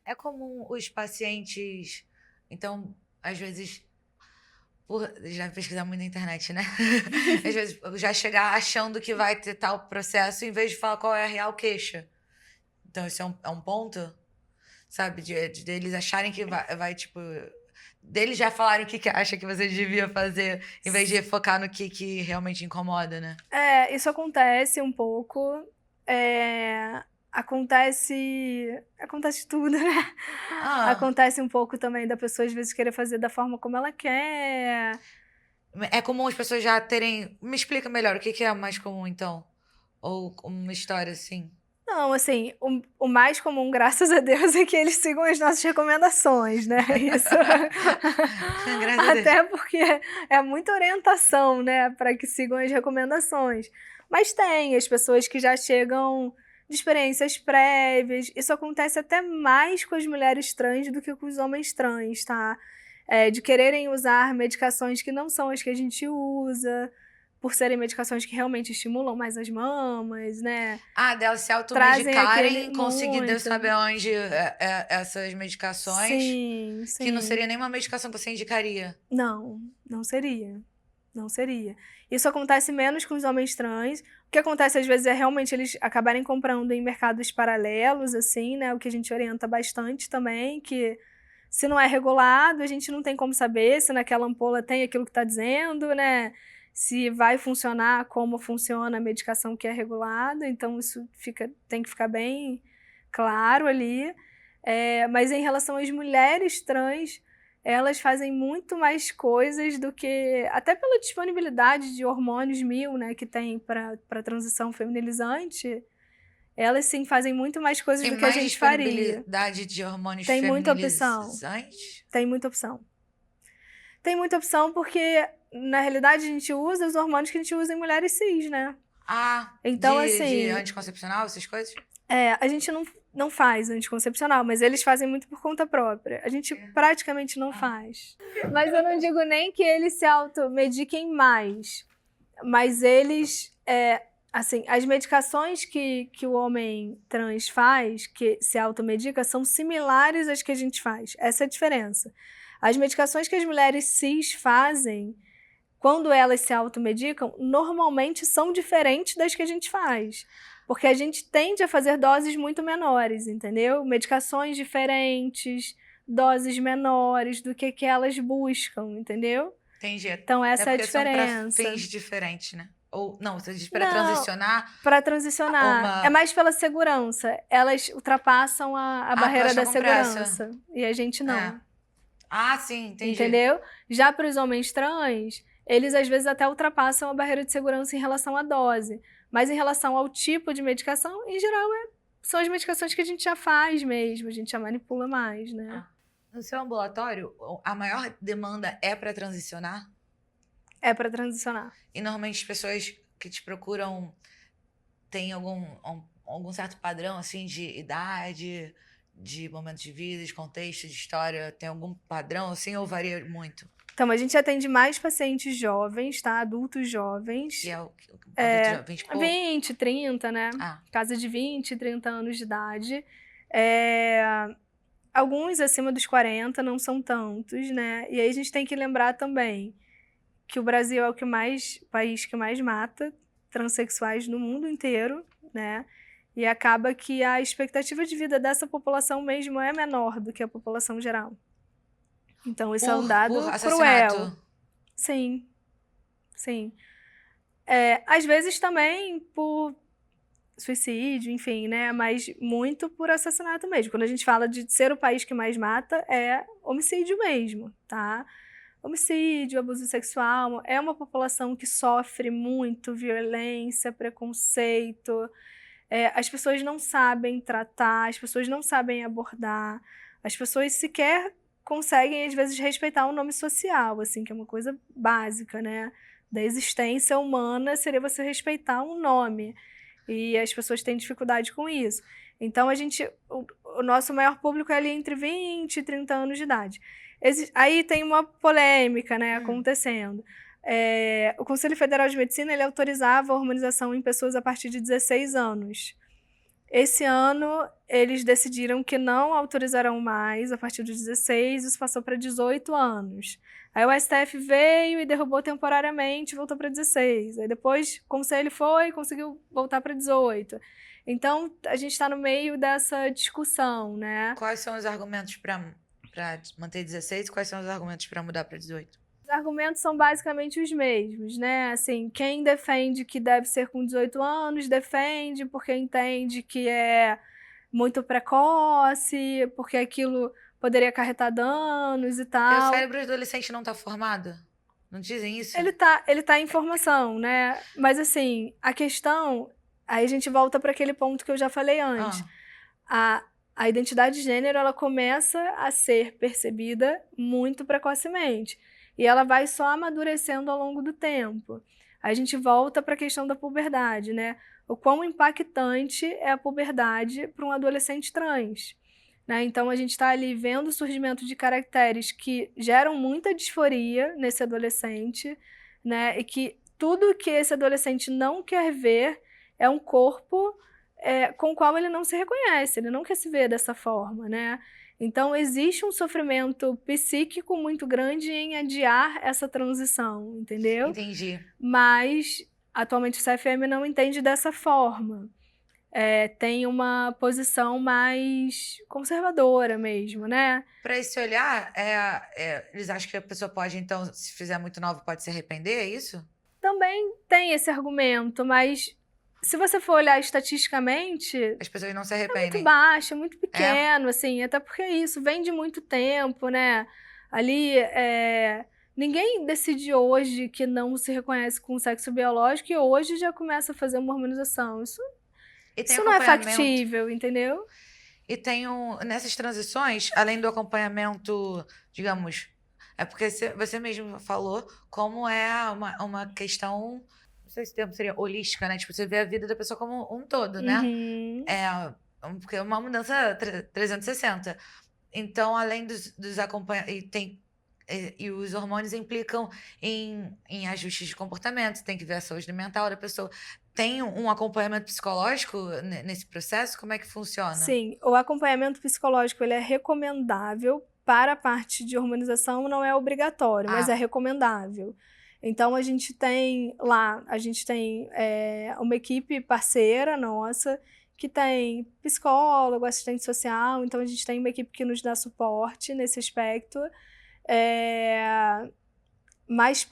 É comum os pacientes, então, às vezes, já pesquisar muito na internet, né? Às vezes, já chegar achando que vai ter tal processo em vez de falar qual é a real queixa. Então, isso é um ponto, sabe? Deles acharem que vai, tipo... Deles já falarem o que acha que você devia fazer, em vez de focar no que realmente incomoda, né? Isso acontece um pouco. Acontece tudo, né? Acontece um pouco também da pessoa, às vezes, querer fazer da forma como ela quer. É comum as pessoas já terem... Me explica melhor, o que é mais comum, então? Ou uma história assim? Não, assim, o mais comum, graças a Deus, é que eles sigam as nossas recomendações, né? Isso. Até porque é muita orientação, né? Para que sigam as recomendações. Mas tem as pessoas que já chegam de experiências prévias. Isso acontece até mais com as mulheres trans do que com os homens trans, tá? De quererem usar medicações que não são as que a gente usa, por serem medicações que realmente estimulam mais as mamas, né? Delas se automedicarem, conseguir Deus sabe onde essas medicações. Sim. Que não seria nenhuma medicação que você indicaria. Não seria. Não seria. Isso acontece menos com os homens trans. O que acontece às vezes é realmente eles acabarem comprando em mercados paralelos, assim, né? O que a gente orienta bastante também, que se não é regulado, a gente não tem como saber se naquela ampola tem aquilo que está dizendo, né? Se vai funcionar como funciona a medicação que é regulada, então isso tem que ficar bem claro ali. Mas em relação às mulheres trans, elas fazem muito mais coisas do que... Até pela disponibilidade de hormônios 1000, né, que tem para transição feminilizante, elas sim fazem muito mais coisas do que a gente faria. Tem mais disponibilidade de hormônios feminilizantes? Tem muita opção porque, na realidade, a gente usa os hormônios que a gente usa em mulheres cis, né? Então, de anticoncepcional, essas coisas? A gente não faz anticoncepcional, mas eles fazem muito por conta própria. A gente praticamente não faz. Mas eu não digo nem que eles se automediquem mais. Mas eles... assim, as medicações que o homem trans faz, que se automedica, são similares às que a gente faz. Essa é a diferença. As medicações que as mulheres cis fazem, quando elas se automedicam, normalmente são diferentes das que a gente faz. Porque a gente tende a fazer doses muito menores, entendeu? Medicações diferentes, doses menores do que elas buscam, entendeu? Entendi. Então, essa é a porque são pra diferença. fins diferentes, né? Ou, não, você diz pra Não, transicionar para transicionar. uma... É mais pela segurança. Elas ultrapassam a Ah, barreira elas da estão com pressa. segurança. E a gente não. É. Ah, sim, entendi. Entendeu? Já para os homens trans, eles às vezes até ultrapassam a barreira de segurança em relação à dose. Mas em relação ao tipo de medicação, em geral, são as medicações que a gente já faz mesmo, a gente já manipula mais, né? Ah. No seu ambulatório, a maior demanda é para transicionar? É para transicionar. E normalmente as pessoas que te procuram têm algum certo padrão, assim, de idade, de momento de vida, de contexto, de história? Tem algum padrão, assim, ou varia muito? Então, a gente atende mais pacientes jovens, tá? Adultos jovens. Que é o adulto 20 e pouco? 20, 30, né? Ah, Casa de 20, 30 anos de idade. Alguns acima dos 40, não são tantos, né? E aí a gente tem que lembrar também que o Brasil é o país que mais mata transexuais no mundo inteiro, né? E acaba que a expectativa de vida dessa população mesmo é menor do que a população geral. Então, isso é um dado por cruel. assassinato? Sim, sim. Às vezes também por suicídio, enfim, né? Mas muito por assassinato mesmo. Quando a gente fala de ser o país que mais mata, é homicídio mesmo, tá? Homicídio, abuso sexual, é uma população que sofre muito violência, preconceito. As pessoas não sabem tratar, as pessoas não sabem abordar, as pessoas sequer conseguem, às vezes, respeitar o nome social, assim, que é uma coisa básica, né? Da existência humana seria você respeitar um nome. E as pessoas têm dificuldade com isso. Então, o nosso maior público é ali entre 20 e 30 anos de idade. Aí tem uma polêmica, né, acontecendo. O Conselho Federal de Medicina, ele autorizava a hormonização em pessoas a partir de 16 anos. Esse ano, eles decidiram que não autorizarão mais a partir dos 16, isso passou para 18 anos. Aí o STF veio e derrubou temporariamente, voltou para 16. Aí depois o conselho conseguiu voltar para 18. Então, a gente está no meio dessa discussão, né? Quais são os argumentos para manter 16 e quais são os argumentos para mudar para 18? Os argumentos são basicamente os mesmos, né? Assim, quem defende que deve ser com 18 anos, defende porque entende que é muito precoce, porque aquilo poderia acarretar danos e O tal. cérebro do adolescente não está formado? Não dizem isso? Ele tá em formação, né? Mas assim, a questão... Aí a gente volta para aquele ponto que eu já falei antes. A identidade de gênero, ela começa a ser percebida muito precocemente. E ela vai só amadurecendo ao longo do tempo. Aí a gente volta para a questão da puberdade, né? O quão impactante é a puberdade para um adolescente trans. Né? Então, a gente está ali vendo o surgimento de caracteres que geram muita disforia nesse adolescente, né? E que tudo que esse adolescente não quer ver é um corpo com o qual ele não se reconhece, ele não quer se ver dessa forma, né? Então, existe um sofrimento psíquico muito grande em adiar essa transição, entendeu? Entendi. Mas, atualmente, o CFM não entende dessa forma. Tem uma posição mais conservadora mesmo, né? Para esse olhar, eles acham que a pessoa pode, então, se fizer muito nova, pode se arrepender, é isso? Também tem esse argumento, mas se você for olhar estatisticamente, As pessoas não se é muito arrependem. baixo, é muito pequeno, assim, até porque isso vem de muito tempo, né? Ali, ninguém decide hoje que não se reconhece com sexo biológico e hoje já começa a fazer uma hormonização. Isso não é factível, entendeu? E nessas transições, além do acompanhamento, digamos, é porque você mesmo falou como é uma questão, não sei se o termo seria holística, né? Tipo, você vê a vida da pessoa como um todo, né? Uhum. Porque é uma mudança 360. Então, além dos acompanhamentos, e os hormônios implicam em ajustes de comportamento, tem que ver a saúde mental da pessoa. Tem um acompanhamento psicológico nesse processo? Como é que funciona? Sim, o acompanhamento psicológico ele é recomendável para a parte de hormonização não é obrigatório, mas Ah. é recomendável. Então, a gente tem uma equipe parceira nossa, que tem psicólogo, assistente social, então a gente tem uma equipe que nos dá suporte nesse aspecto. Mas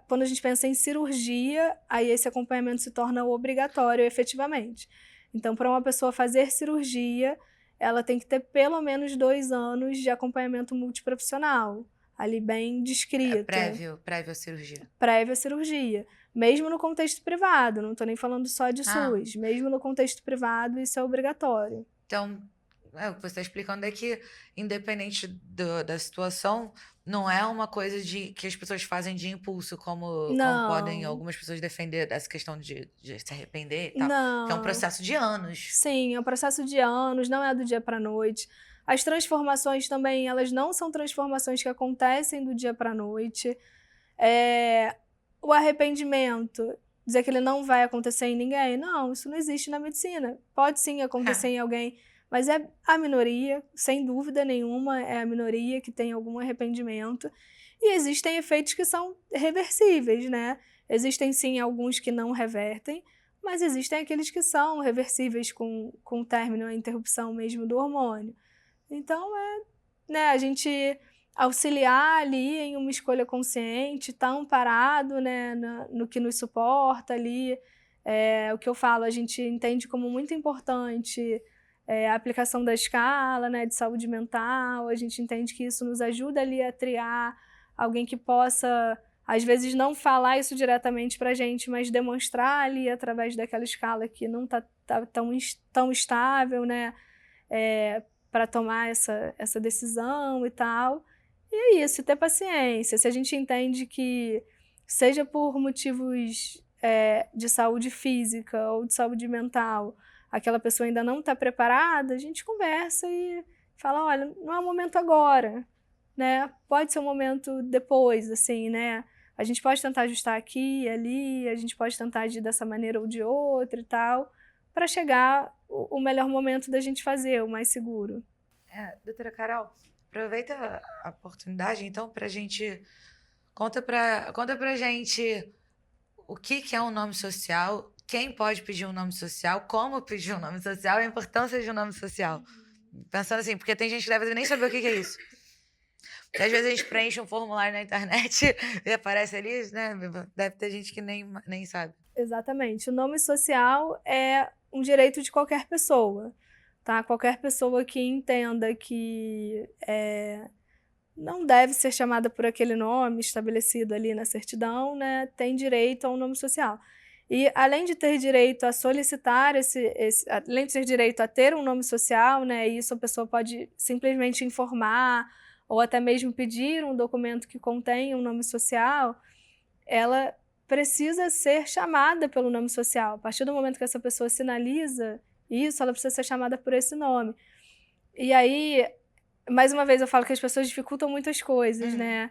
quando a gente pensa em cirurgia, aí esse acompanhamento se torna obrigatório efetivamente. Então, para uma pessoa fazer cirurgia, ela tem que ter pelo menos 2 anos de acompanhamento multiprofissional, ali bem descrito. Prévio à cirurgia. Prévia à cirurgia. Mesmo no contexto privado, não estou nem falando só de SUS. Mesmo no contexto privado, isso é obrigatório. Então, o que você está explicando é que, independente da situação, não é uma coisa que as pessoas fazem de impulso, como podem Não. algumas pessoas defender essa questão de se arrepender e tal. Não. Que é um processo de anos. Sim, é um processo de anos, não é do dia para a noite. As transformações também, elas não são transformações que acontecem do dia para a noite. O arrependimento, dizer que ele não vai acontecer em ninguém, não, isso não existe na medicina. Pode sim acontecer em alguém, mas é a minoria, sem dúvida nenhuma, é a minoria que tem algum arrependimento. E existem efeitos que são reversíveis, né? Existem sim alguns que não revertem, mas existem aqueles que são reversíveis com o término, a interrupção mesmo do hormônio. Então, a gente auxiliar ali em uma escolha consciente, estar amparado, né, no que nos suporta ali. O que eu falo, a gente entende como muito importante a aplicação da escala, né, de saúde mental. A gente entende que isso nos ajuda ali a triar alguém que possa, às vezes, não falar isso diretamente para a gente, mas demonstrar ali através daquela escala que não está tão estável, né, para tomar essa decisão e tal. E é isso, ter paciência. Se a gente entende que, seja por motivos de saúde física ou de saúde mental, aquela pessoa ainda não está preparada, a gente conversa e fala, olha, não é o momento agora, né? Pode ser um momento depois, assim, né? A gente pode tentar ajustar aqui e ali, a gente pode tentar agir dessa maneira ou de outra e tal, para chegar o melhor momento da gente fazer, o mais seguro. Doutora Carol, aproveita a oportunidade, então, pra gente... Conta pra gente o que é um nome social, quem pode pedir um nome social, como pedir um nome social e a importância de um nome social. Pensando assim, porque tem gente que deve nem saber o que é isso. Porque às vezes a gente preenche um formulário na internet e aparece ali, né? Deve ter gente que nem sabe. Exatamente. O nome social é um direito de qualquer pessoa, tá? Qualquer pessoa que entenda que não deve ser chamada por aquele nome estabelecido ali na certidão, né? Tem direito a um nome social. E além de ter direito a solicitar além de ter direito a ter um nome social, né? Isso a pessoa pode simplesmente informar ou até mesmo pedir um documento que contenha um nome social, ela precisa ser chamada pelo nome social. A partir do momento que essa pessoa sinaliza isso, ela precisa ser chamada por esse nome. E aí, mais uma vez, eu falo que as pessoas dificultam muitas coisas, né?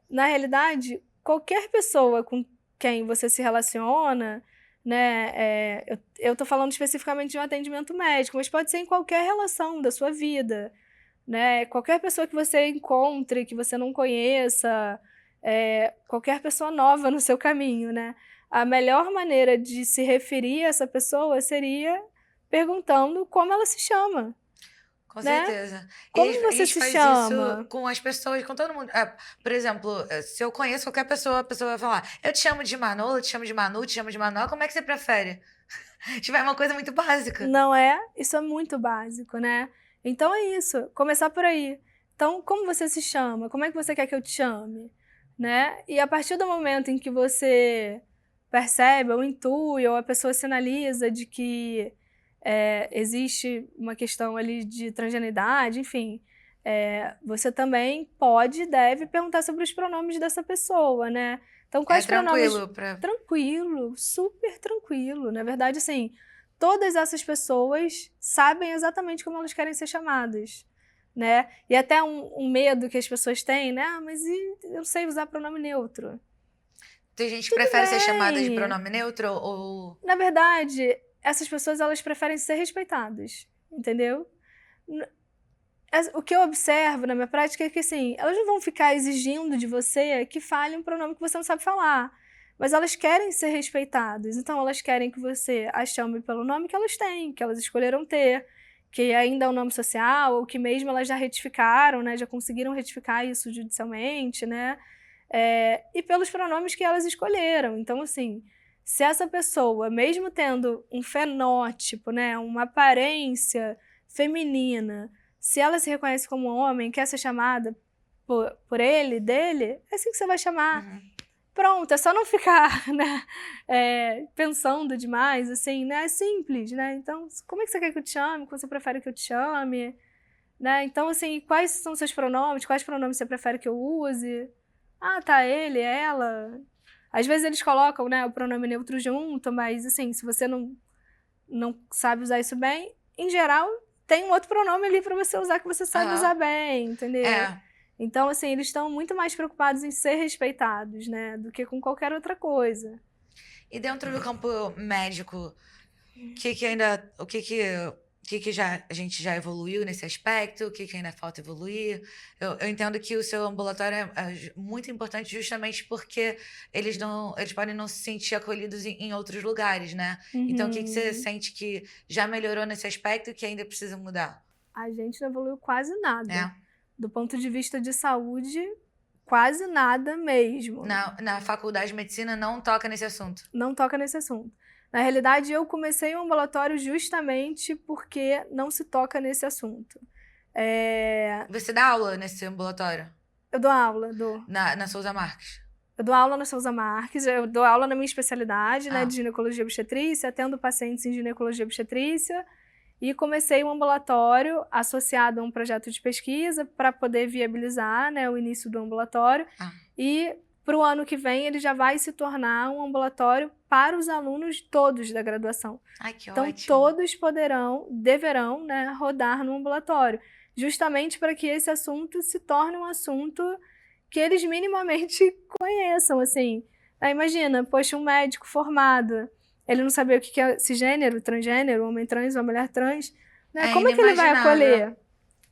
Na realidade, qualquer pessoa com quem você se relaciona, né? Eu tô falando especificamente de um atendimento médico, mas pode ser em qualquer relação da sua vida, né? Qualquer pessoa que você encontre, que você não conheça, qualquer pessoa nova no seu caminho, né? A melhor maneira de se referir a essa pessoa seria perguntando como ela se chama. Com né? certeza. Como E a você gente se faz chama? isso com as pessoas, com todo mundo. Por exemplo, se eu conheço qualquer pessoa, a pessoa vai falar: eu te chamo de Manolo, eu te chamo de Manu, te chamo de Manuel, como é que você prefere? Tipo, é uma coisa muito básica. Não é? Isso é muito básico, né? Então é isso, começar por aí. Então, como você se chama? Como é que você quer que eu te chame? Né? E a partir do momento em que você percebe ou intui, ou a pessoa sinaliza de que existe uma questão ali de transgeneidade, enfim, você também pode e deve perguntar sobre os pronomes dessa pessoa, né? Então, quais pronomes... Tranquilo, super tranquilo. Na verdade, assim, todas essas pessoas sabem exatamente como elas querem ser chamadas, né? E até um medo que as pessoas têm, né? Mas eu não sei usar pronome neutro. Tem gente que prefere ser chamada de pronome neutro ou... Na verdade, essas pessoas, elas preferem ser respeitadas, entendeu? O que eu observo na minha prática é que, assim, elas não vão ficar exigindo de você que fale um pronome que você não sabe falar. Mas elas querem ser respeitadas. Então, elas querem que você as chame pelo nome que elas têm, que elas escolheram ter, que ainda é um nome social, ou que mesmo elas já retificaram, né? Já conseguiram retificar isso judicialmente, né? E pelos pronomes que elas escolheram. Então, assim, se essa pessoa, mesmo tendo um fenótipo, né? Uma aparência feminina, se ela se reconhece como homem, quer ser chamada por ele, dele, é assim que você vai chamar. Pronto, é só não ficar, né, pensando demais, assim, né? É simples, né? Então, como é que você quer que eu te chame? Como você prefere que eu te chame? Né? Então, assim, quais são seus pronomes? Quais pronomes você prefere que eu use? Ah, tá, ele, ela. Às vezes eles colocam, né, o pronome neutro junto, mas, assim, se você não sabe usar isso bem, em geral, tem um outro pronome ali para você usar que você sabe usar bem, entendeu? Então, assim, eles estão muito mais preocupados em ser respeitados, né, do que com qualquer outra coisa. E dentro do campo médico, o que a gente já evoluiu nesse aspecto? O que ainda falta evoluir? Eu entendo que o seu ambulatório é muito importante justamente porque eles podem não se sentir acolhidos em outros lugares, né? Então, o que você sente que já melhorou nesse aspecto e que ainda precisa mudar? A gente não evoluiu quase nada. Do ponto de vista de saúde, quase nada mesmo. Na faculdade de medicina não toca nesse assunto? Não toca nesse assunto. Na realidade, eu comecei o ambulatório justamente porque não se toca nesse assunto. Você dá aula nesse ambulatório? Eu dou aula, dou. Na Souza Marques? Eu dou aula na Souza Marques, eu dou aula na minha especialidade, né, de ginecologia e obstetrícia, atendo pacientes em ginecologia e obstetrícia, e comecei um ambulatório associado a um projeto de pesquisa para poder viabilizar, né, o início do ambulatório. E para o ano que vem ele já vai se tornar um ambulatório para os alunos todos da graduação. Ai, que então, ótimo. todos deverão, né, rodar no ambulatório, justamente para que esse assunto se torne um assunto que eles minimamente conheçam, assim. Imagina, poxa, um médico formado, ele não sabia o que é cisgênero, transgênero, homem trans ou mulher trans, né? Como é que ele vai acolher?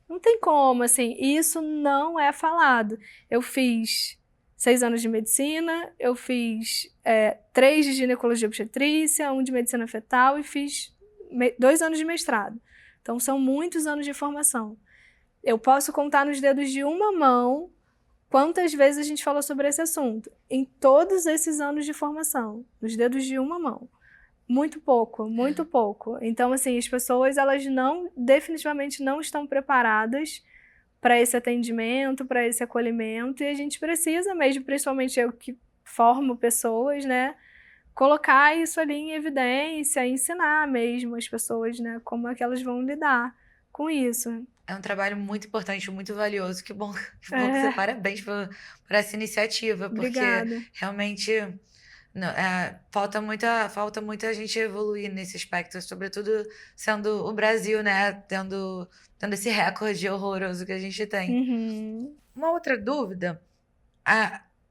Não tem como, assim, isso não é falado. Eu fiz 6 anos de medicina, eu fiz 3 de ginecologia e obstetrícia, 1 de medicina fetal e fiz 2 anos de mestrado. Então, são muitos anos de formação. Eu posso contar nos dedos de uma mão quantas vezes a gente falou sobre esse assunto. Em todos esses anos de formação, nos dedos de uma mão. Muito pouco, muito pouco. Então, assim, as pessoas, elas definitivamente não estão preparadas para esse atendimento, para esse acolhimento, e a gente precisa mesmo, principalmente eu que formo pessoas, né, colocar isso ali em evidência, ensinar mesmo as pessoas, né, como é que elas vão lidar com isso. É um trabalho muito importante, muito valioso. Que bom que você, parabéns por essa iniciativa, porque realmente falta muito a gente evoluir nesse aspecto, sobretudo sendo o Brasil, né, tendo esse recorde horroroso que a gente tem. Uma outra dúvida,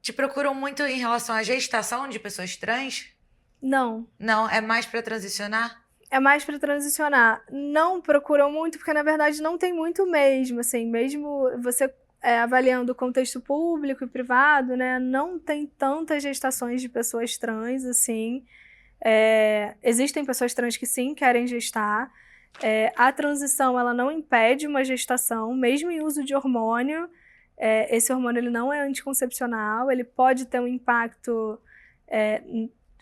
te procuram muito em relação à gestação de pessoas trans? Não. Não, é mais para transicionar? É mais para transicionar. Não procuram muito, porque na verdade não tem muito mesmo, assim, mesmo você avaliando o contexto público e privado, né, não tem tantas gestações de pessoas trans, assim. Existem pessoas trans que sim querem gestar. A transição, ela não impede uma gestação, mesmo em uso de hormônio. Esse hormônio ele não é anticoncepcional, ele pode ter um impacto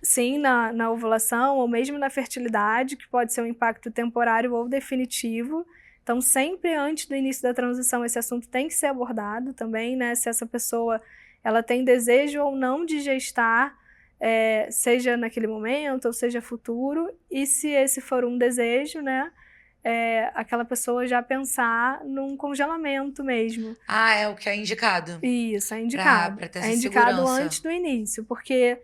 sim, na ovulação ou mesmo na fertilidade, que pode ser um impacto temporário ou definitivo. Então, sempre antes do início da transição, esse assunto tem que ser abordado também, né? Se essa pessoa ela tem desejo ou não de gestar, seja naquele momento ou seja futuro, e se esse for um desejo, né? Aquela pessoa já pensar num congelamento mesmo. É o que é indicado? Isso, é indicado. Pra ter essa é indicado segurança. Antes do início, porque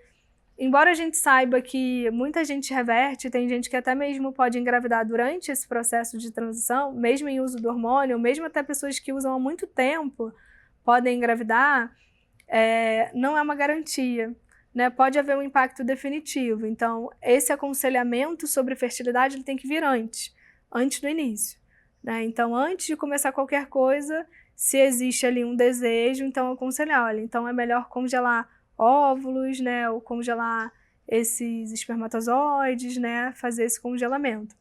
embora a gente saiba que muita gente reverte, tem gente que até mesmo pode engravidar durante esse processo de transição, mesmo em uso do hormônio, ou mesmo até pessoas que usam há muito tempo podem engravidar, não é uma garantia, né? Pode haver um impacto definitivo. Então, esse aconselhamento sobre fertilidade ele tem que vir antes do início, né? Então, antes de começar qualquer coisa, se existe ali um desejo, então eu aconselho, olha, então é melhor congelar óvulos, né? Ou congelar esses espermatozoides, né? Fazer esse congelamento.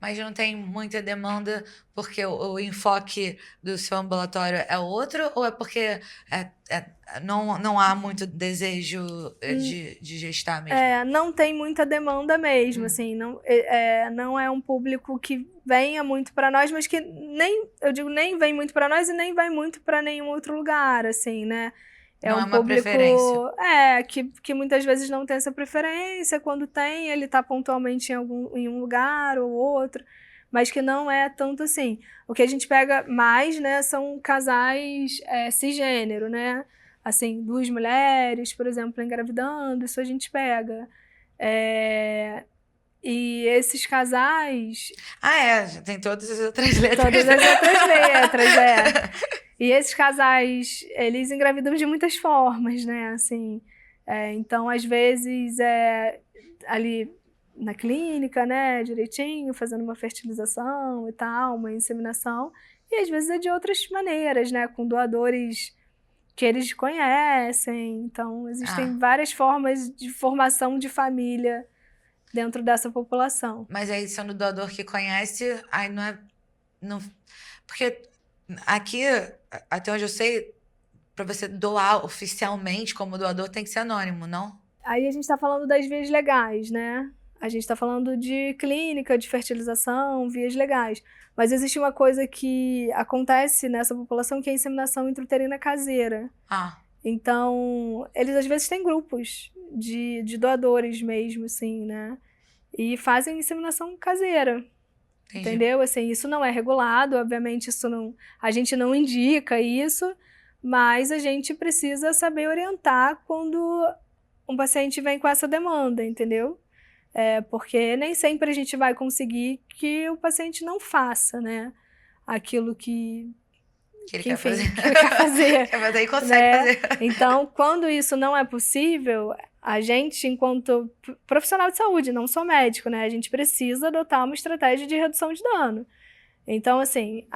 Mas não tem muita demanda porque o enfoque do seu ambulatório é outro? Ou é porque não há muito desejo de gestar mesmo? Não tem muita demanda mesmo, assim, não é um público que venha muito para nós, mas que nem vem muito para nós e nem vai muito para nenhum outro lugar, assim, né? Não é um uma público preferência. que muitas vezes não tem essa preferência, quando tem, ele está pontualmente em um lugar ou outro, mas que não é tanto assim. O que a gente pega mais, né, são casais cisgênero, né? Assim, 2 mulheres, por exemplo, engravidando, isso a gente pega. E esses casais... Tem todas as outras letras. Todas as outras letras, E esses casais, eles engravidam de muitas formas, né? Assim, então, às vezes, ali na clínica, né? Direitinho, fazendo uma fertilização e tal, uma inseminação. E às vezes é de outras maneiras, né? Com doadores que eles conhecem. Então, existem várias formas de formação de família dentro dessa população. Mas aí, sendo doador que conhece, aí porque aqui, até onde eu sei, para você doar oficialmente como doador, tem que ser anônimo, não? Aí a gente está falando das vias legais, né? A gente está falando de clínica, de fertilização, vias legais. Mas existe uma coisa que acontece nessa população que é a inseminação intrauterina caseira. Então, eles às vezes têm grupos de doadores mesmo, assim, né? E fazem inseminação caseira. Entendi. Entendeu? Assim, isso não é regulado, obviamente a gente não indica isso, mas a gente precisa saber orientar quando um paciente vem com essa demanda, entendeu? Porque nem sempre a gente vai conseguir que o paciente não faça, né? Aquilo que ele quer enfim, fazer. que ele quer fazer. Mas aí consegue fazer. Então, quando isso não é possível, a gente, enquanto profissional de saúde, não sou médico, né? A gente precisa adotar uma estratégia de redução de dano. Então, assim,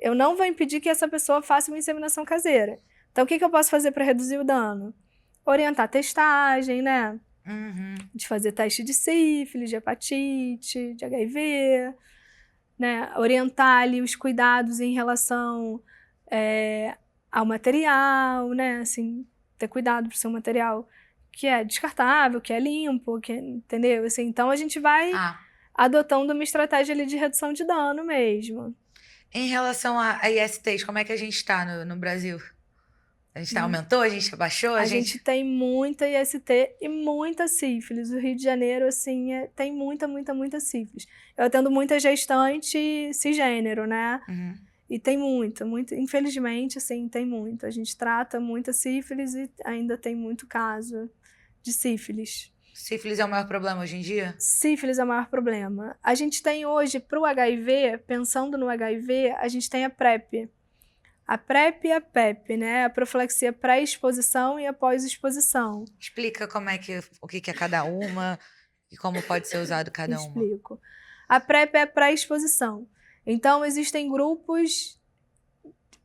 eu não vou impedir que essa pessoa faça uma inseminação caseira. Então, o que eu posso fazer para reduzir o dano? Orientar a testagem, né? De fazer teste de sífilis, de hepatite, de HIV, né? Orientar ali os cuidados em relação ao material, né? Assim, ter cuidado para ser um material que é descartável, que é limpo, entendeu? Assim, então a gente vai adotando uma estratégia ali de redução de dano mesmo. Em relação a ISTs, como é que a gente está no Brasil? A gente aumentou? A gente abaixou? A gente tem muita IST e muita sífilis. O Rio de Janeiro, assim, tem muita, muita, muita sífilis. Eu atendo muita gestante cisgênero, né? E tem muito, infelizmente, assim, tem muito. A gente trata muita sífilis e ainda tem muito caso de sífilis. Sífilis é o maior problema hoje em dia? Sífilis é o maior problema. A gente tem hoje, para o HIV, pensando no HIV, a gente tem a PrEP. A PrEP e a PEP, né? A profilaxia pré-exposição e após-exposição. Explica o que é cada uma e como pode ser usado cada uma. Explico. A PrEP é a pré-exposição. Então, existem grupos,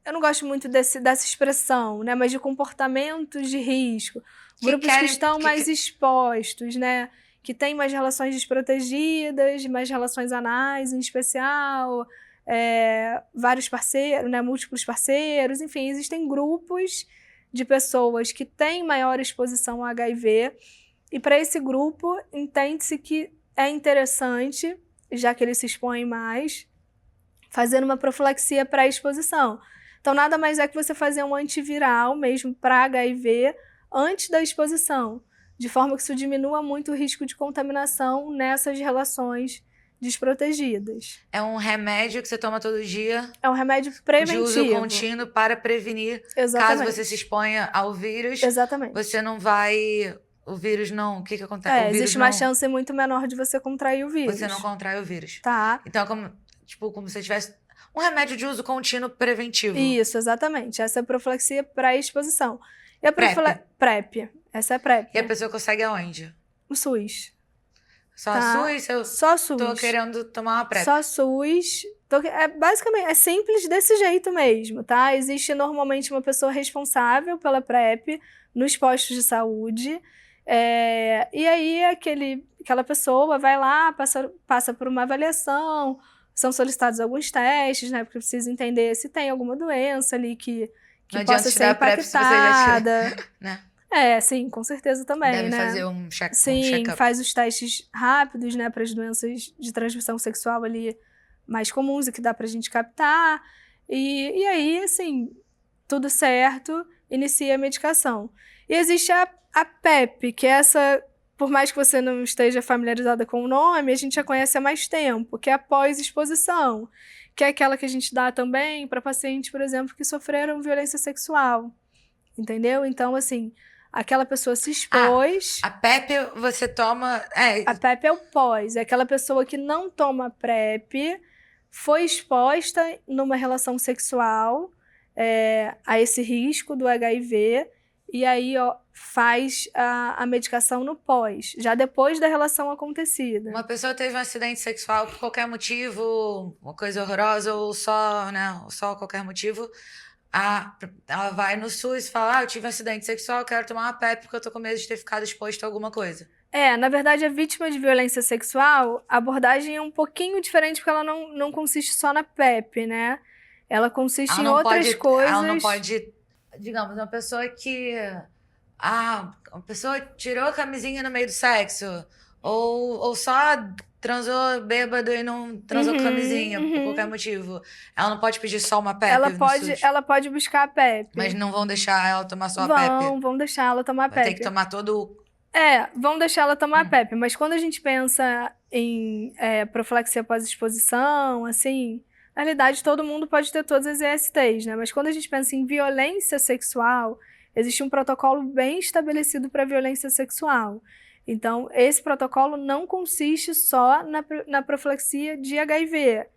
eu não gosto muito dessa expressão, né? Mas de comportamentos de risco. Grupos que estão mais expostos, né? Que têm mais relações desprotegidas, mais relações anais em especial, vários parceiros, né? Múltiplos parceiros, enfim, existem grupos de pessoas que têm maior exposição ao HIV e para esse grupo entende-se que é interessante, já que eles se expõem mais, fazer uma profilaxia pré-exposição. Então, nada mais é que você fazer um antiviral mesmo para HIV antes da exposição, de forma que isso diminua muito o risco de contaminação nessas relações desprotegidas. É um remédio que você toma todo dia? É um remédio preventivo. De uso contínuo para prevenir. Exatamente. Caso você se exponha ao vírus. Exatamente. Você não vai... O vírus não... O que acontece? Existe uma chance muito menor de você contrair o vírus. Você não contrai o vírus. Tá. Então, como se tivesse um remédio de uso contínuo preventivo. Isso, exatamente. Essa é a profilaxia pré-exposição. E a PrEP. Essa é a PrEP. E a pessoa consegue aonde? O SUS. Só SUS? Só SUS. Tô querendo tomar uma PrEP. Só SUS, Então, basicamente, é simples desse jeito mesmo, tá? Existe normalmente uma pessoa responsável pela PrEP nos postos de saúde, e aí aquela pessoa vai lá, passa por uma avaliação, são solicitados alguns testes, né? Porque precisa entender se tem alguma doença ali que Não possa adianta ser tirar a PrEP se você já impactada. tira, né? Sim, com certeza também, Deve né? fazer um Sim, check-up. faz os testes rápidos, né, para as doenças de transmissão sexual ali mais comuns e que dá pra gente captar. E aí, assim, tudo certo, inicia a medicação. E existe a PEP, que é essa, por mais que você não esteja familiarizada com o nome, a gente já conhece há mais tempo, que é a pós-exposição, que é aquela que a gente dá também para pacientes, por exemplo, que sofreram violência sexual. Entendeu? Então, assim, aquela pessoa se expôs. A PrEP você toma... A PrEP é o pós. É aquela pessoa que não toma PrEP, foi exposta numa relação sexual a esse risco do HIV, e aí faz a medicação no pós, já depois da relação acontecida. Uma pessoa teve um acidente sexual por qualquer motivo, uma coisa horrorosa, ou só, né, só qualquer motivo... ela vai no SUS e fala, eu tive um acidente sexual, eu quero tomar uma PrEP porque eu tô com medo de ter ficado exposto a alguma coisa. Na verdade, a vítima de violência sexual, a abordagem é um pouquinho diferente porque ela não consiste só na PrEP, né? Ela consiste em outras coisas. Ela não pode, digamos, uma pessoa que... uma pessoa tirou a camisinha no meio do sexo, ou só transou bêbado e não transou com camisinha por qualquer motivo. Ela não pode pedir só uma PrEP ela pode buscar a PrEP. Mas não vão deixar ela tomar só a PrEP? Vão deixar ela tomar a PrEP. Tem que tomar todo... vão deixar ela tomar a PrEP. Mas quando a gente pensa em profilaxia pós-exposição, assim... Na realidade, todo mundo pode ter todas as ISTs, né? Mas quando a gente pensa em violência sexual, existe um protocolo bem estabelecido para violência sexual. Então, esse protocolo não consiste só na profilaxia de HIV,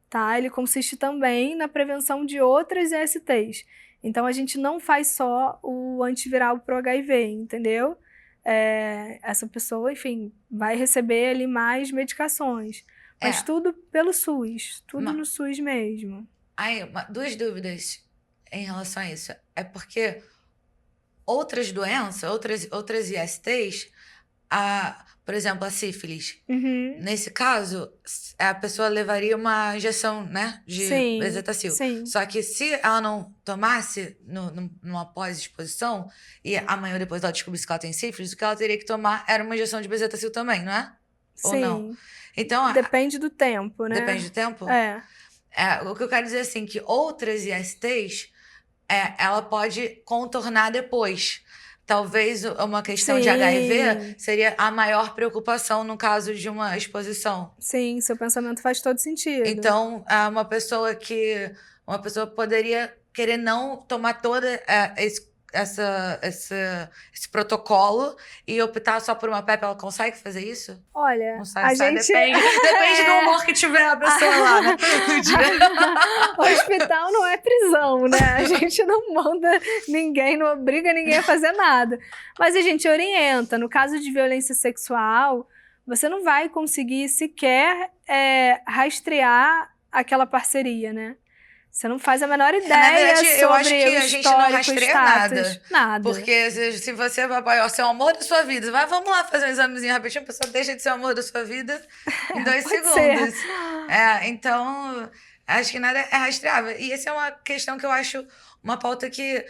tá? Ele consiste também na prevenção de outras ISTs. Então, a gente não faz só o antiviral para o HIV, entendeu? Essa pessoa, enfim, vai receber ali mais medicações. Mas tudo pelo SUS, tudo no SUS mesmo. Aí, duas dúvidas em relação a isso. É porque outras doenças, outras ISTs, por exemplo, a sífilis, nesse caso, a pessoa levaria uma injeção, né, de bezetacil. Sim. Só que se ela não tomasse numa pós-exposição, e amanhã ou depois ela descobrisse que ela tem sífilis, o que ela teria que tomar era uma injeção de bezetacil também, não é? Ou não? Então, depende do tempo, né? Depende do tempo? O que eu quero dizer assim, que outras ISTs, ela pode contornar depois. Talvez uma questão de HIV seria a maior preocupação no caso de uma exposição. Sim, seu pensamento faz todo sentido. Então, uma pessoa poderia querer não tomar toda esse protocolo e optar só por uma PrEP, ela consegue fazer isso? Olha, não sabe, depende do humor que tiver a pessoa lá, né? O hospital não é prisão, né? A gente não manda ninguém, não obriga ninguém a fazer nada. Mas a gente orienta. No caso de violência sexual, você não vai conseguir sequer rastrear aquela parceria, né? Você não faz a menor ideia Na verdade, sobre eu acho que a gente não rastreia status, nada. Porque se você vai ser o amor da sua vida, vamos lá fazer um examezinho rapidinho, a pessoa deixa de ser o amor da sua vida em 2 segundos. Então, acho que nada é rastreável. E essa é uma questão que eu acho uma pauta que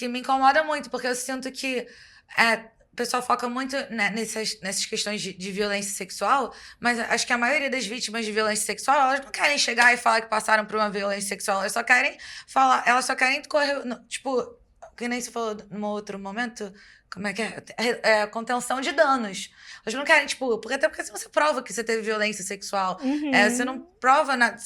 me incomoda muito, porque eu sinto que o pessoal foca muito nessas questões de violência sexual, mas acho que a maioria das vítimas de violência sexual, elas não querem chegar e falar que passaram por uma violência sexual, elas só querem correr, tipo, que nem você falou num outro momento, como é que é? Contenção de danos. Elas não querem, tipo, até porque se você prova que você teve violência sexual, você não prova nada,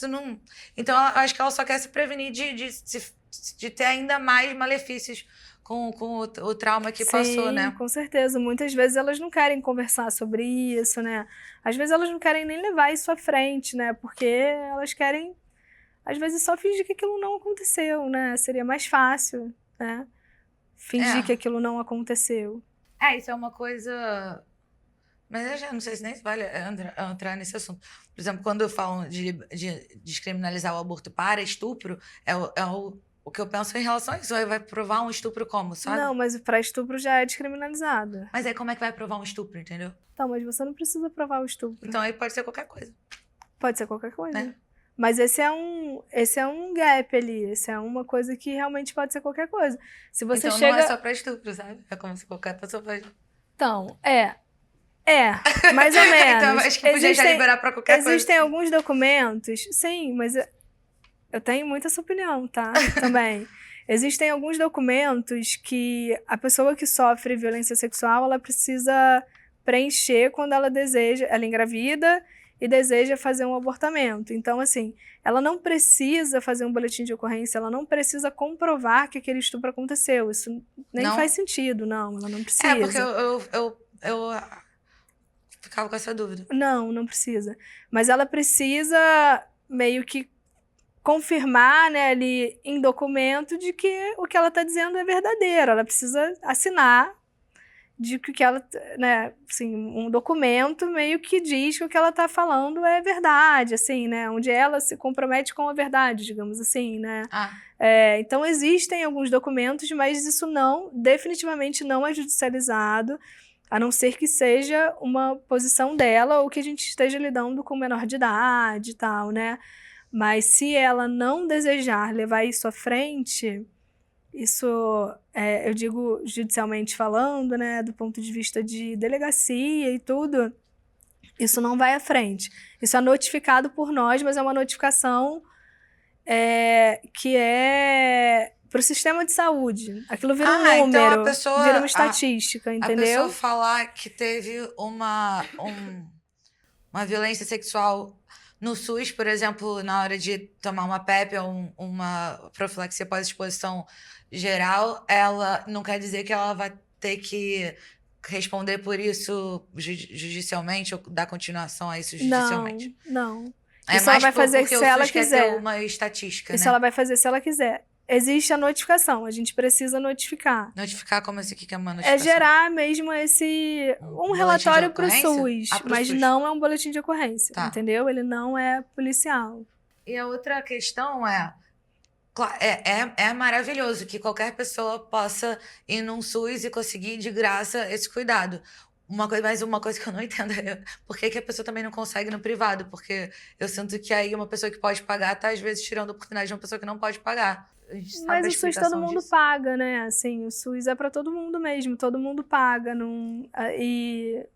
então eu acho que ela só quer se prevenir de ter ainda mais malefícios com o trauma que passou, né? Com certeza. Muitas vezes elas não querem conversar sobre isso, né? Às vezes elas não querem nem levar isso à frente, né? Porque elas querem, às vezes, só fingir que aquilo não aconteceu, né? Seria mais fácil, né? Fingir que aquilo não aconteceu. Isso é uma coisa Mas eu já não sei se nem vale entrar nesse assunto. Por exemplo, quando falam de descriminalizar o aborto para estupro, o que eu penso em relação a isso. Aí vai provar um estupro como, sabe? Não, mas pra estupro já é descriminalizado. Mas aí como é que vai provar um estupro, entendeu? Então, mas você não precisa provar o estupro. Então aí pode ser qualquer coisa. Pode ser qualquer coisa. É. Mas esse é um gap ali. Esse é uma coisa que realmente pode ser qualquer coisa. Se você Então chega... não é só pra estupro, sabe? É como se qualquer pessoa faz. Então, mais ou menos. Então acho que podia já liberar pra qualquer coisa. Existem alguns documentos, sim, mas eu tenho muita essa opinião, tá? Também. Existem alguns documentos que a pessoa que sofre violência sexual, ela precisa preencher quando ela engravida e deseja fazer um abortamento. Então, assim, ela não precisa fazer um boletim de ocorrência, ela não precisa comprovar que aquele estupro aconteceu. Isso nem Não? faz sentido, não, ela não precisa. É, porque eu ficava com essa dúvida. Não precisa. Mas ela precisa meio que confirmar, né, ali em documento de que o que ela está dizendo é verdadeiro. Ela precisa assinar de que ela, né, assim, um documento meio que diz que o que ela está falando é verdade, assim, né, onde ela se compromete com a verdade, digamos assim, né. Então existem alguns documentos, mas isso definitivamente não é judicializado, a não ser que seja uma posição dela ou que a gente esteja lidando com menor de idade e tal, né? Mas se ela não desejar levar isso à frente, isso, eu digo judicialmente falando, né, do ponto de vista de delegacia e tudo, isso não vai à frente. Isso é notificado por nós, mas é uma notificação que é para o sistema de saúde. Aquilo vira um número, então a pessoa, vira uma estatística, entendeu? A pessoa falar que teve uma violência sexual no SUS, por exemplo, na hora de tomar uma PEP ou uma profilaxia pós-exposição geral, ela não quer dizer que ela vai ter que responder por isso judicialmente ou dar continuação a isso judicialmente. Não. É isso mais ela vai fazer porque se ela SUS quer quiser. ter uma estatística, Isso né? ela vai fazer se ela quiser. Existe a notificação, a gente precisa notificar. Notificar como assim? O que é uma notificação? É gerar mesmo um relatório para o SUS, mas SUS. não é um boletim de ocorrência, Tá. entendeu? Ele não é policial. E a outra questão é maravilhoso que qualquer pessoa possa ir num SUS e conseguir de graça esse cuidado. Mas uma coisa que eu não entendo é por que a pessoa também não consegue no privado, porque eu sinto que aí uma pessoa que pode pagar tá às vezes tirando a oportunidade de uma pessoa que não pode pagar. Mas o SUS todo mundo paga, né? Assim, o SUS é para todo mundo mesmo, todo mundo paga. E,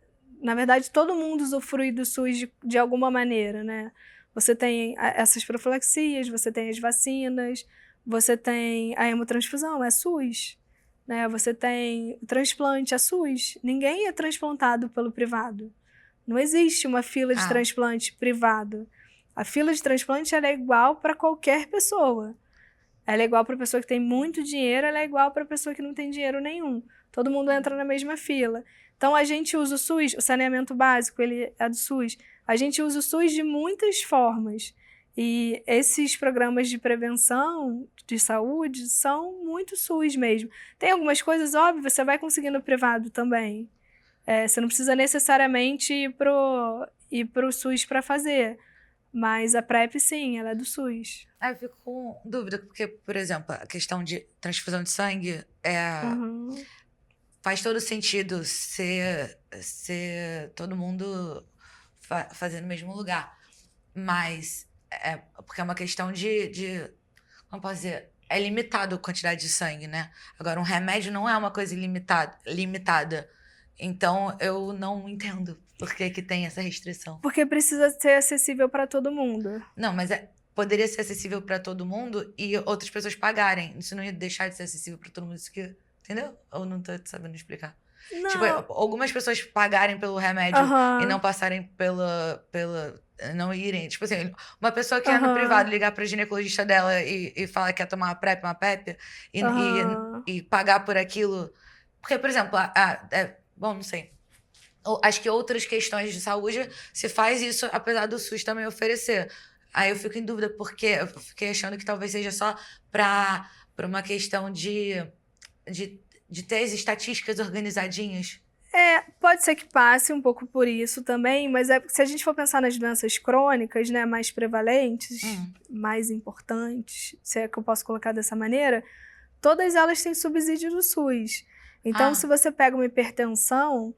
na verdade, todo mundo usufrui do SUS de alguma maneira, né? Você tem essas profilaxias, você tem as vacinas, você tem a hemotransfusão, é SUS. Né? Você tem o transplante, é SUS. Ninguém é transplantado pelo privado. Não existe uma fila de transplante privado. A fila de transplante ela é igual para qualquer pessoa. Ela é igual para a pessoa que tem muito dinheiro, ela é igual para a pessoa que não tem dinheiro nenhum. Todo mundo entra na mesma fila. Então, a gente usa o SUS, o saneamento básico, ele é do SUS. A gente usa o SUS de muitas formas. E esses programas de prevenção de saúde são muito SUS mesmo. Tem algumas coisas, óbvio, você vai conseguir no privado também. Você não precisa necessariamente ir pro SUS para fazer. Mas a PrEP, sim, ela é do SUS. Eu fico com dúvida, porque, por exemplo, a questão de transfusão de sangue faz todo sentido ser todo mundo fazendo no mesmo lugar. Mas porque é uma questão de como posso dizer, é limitado a quantidade de sangue, né? Agora, um remédio não é uma coisa limitada. Então, eu não entendo por que tem essa restrição. Porque precisa ser acessível para todo mundo. Não, mas poderia ser acessível para todo mundo e outras pessoas pagarem. Isso não ia deixar de ser acessível para todo mundo. Isso que, entendeu? Ou não tô sabendo explicar? Não. Tipo, algumas pessoas pagarem pelo remédio e não passarem pela não irem. Tipo assim, uma pessoa que é no privado ligar pra ginecologista dela e falar que quer tomar uma PrEP, uma PEP e pagar por aquilo. Porque, por exemplo, bom, não sei. Acho que outras questões de saúde se faz isso, apesar do SUS também oferecer. Aí eu fico em dúvida, porque eu fiquei achando que talvez seja só para uma questão de ter as estatísticas organizadinhas. Pode ser que passe um pouco por isso também, mas se a gente for pensar nas doenças crônicas, né, mais prevalentes, mais importantes, se é que eu posso colocar dessa maneira, todas elas têm subsídio do SUS. Então, se você pega uma hipertensão,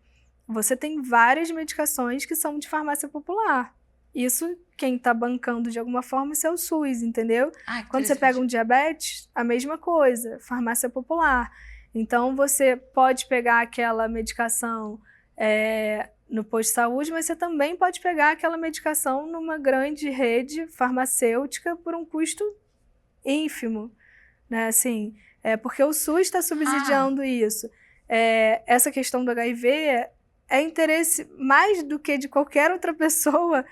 você tem várias medicações que são de farmácia popular. Isso, quem está bancando de alguma forma, isso é o SUS, entendeu? Quando você pega um diabetes, a mesma coisa, farmácia popular. Então, você pode pegar aquela medicação no posto de saúde, mas você também pode pegar aquela medicação numa grande rede farmacêutica por um custo ínfimo, né? Assim, porque o SUS está subsidiando isso. Essa questão do HIV é interesse mais do que de qualquer outra pessoa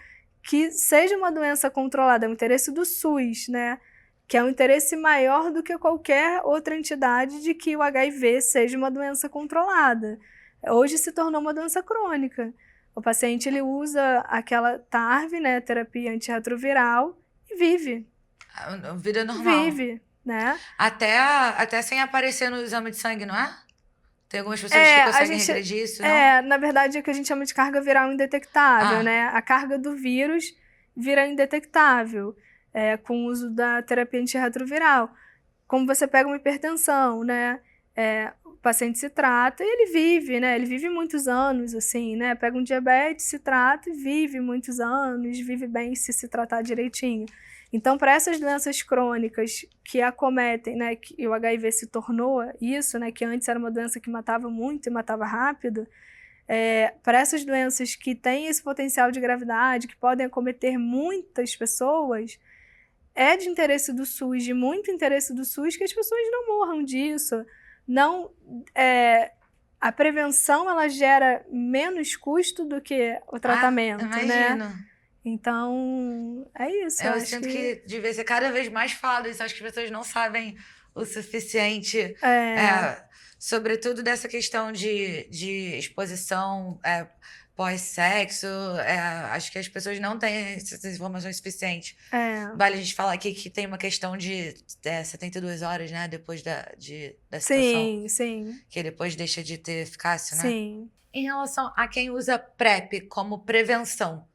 que seja uma doença controlada, é um interesse do SUS, né? Que é um interesse maior do que qualquer outra entidade de que o HIV seja uma doença controlada. Hoje se tornou uma doença crônica. O paciente ele usa aquela TARV, né, terapia antirretroviral, e vive. Vida normal. Vive, né? Até sem aparecer no exame de sangue, não é? Tem algumas pessoas que conseguem regredir isso, não? Na verdade, é o que a gente chama de carga viral indetectável, né? A carga do vírus vira indetectável. Com o uso da terapia antirretroviral. Como você pega uma hipertensão, né? O paciente se trata e ele vive, né? Ele vive muitos anos, assim, né? Pega um diabetes, se trata e vive muitos anos, vive bem se tratar direitinho. Então, para essas doenças crônicas que acometem, né? Que o HIV se tornou isso, né? Que antes era uma doença que matava muito e matava rápido. Para essas doenças que têm esse potencial de gravidade, que podem acometer muitas pessoas, é de interesse do SUS, de muito interesse do SUS, que as pessoas não morram disso. A prevenção, ela gera menos custo do que o tratamento, imagino. né? Então, é isso. Eu sinto que devia ser cada vez mais falado isso. Acho que as pessoas não sabem o suficiente, sobretudo dessa questão de exposição pós-sexo. Acho que as pessoas não têm essas informações suficientes. Vale a gente falar aqui que tem uma questão de 72 horas, né? Depois da situação. Sim. Que depois deixa de ter eficácia, né? Sim. Em relação a quem usa PrEP como prevenção,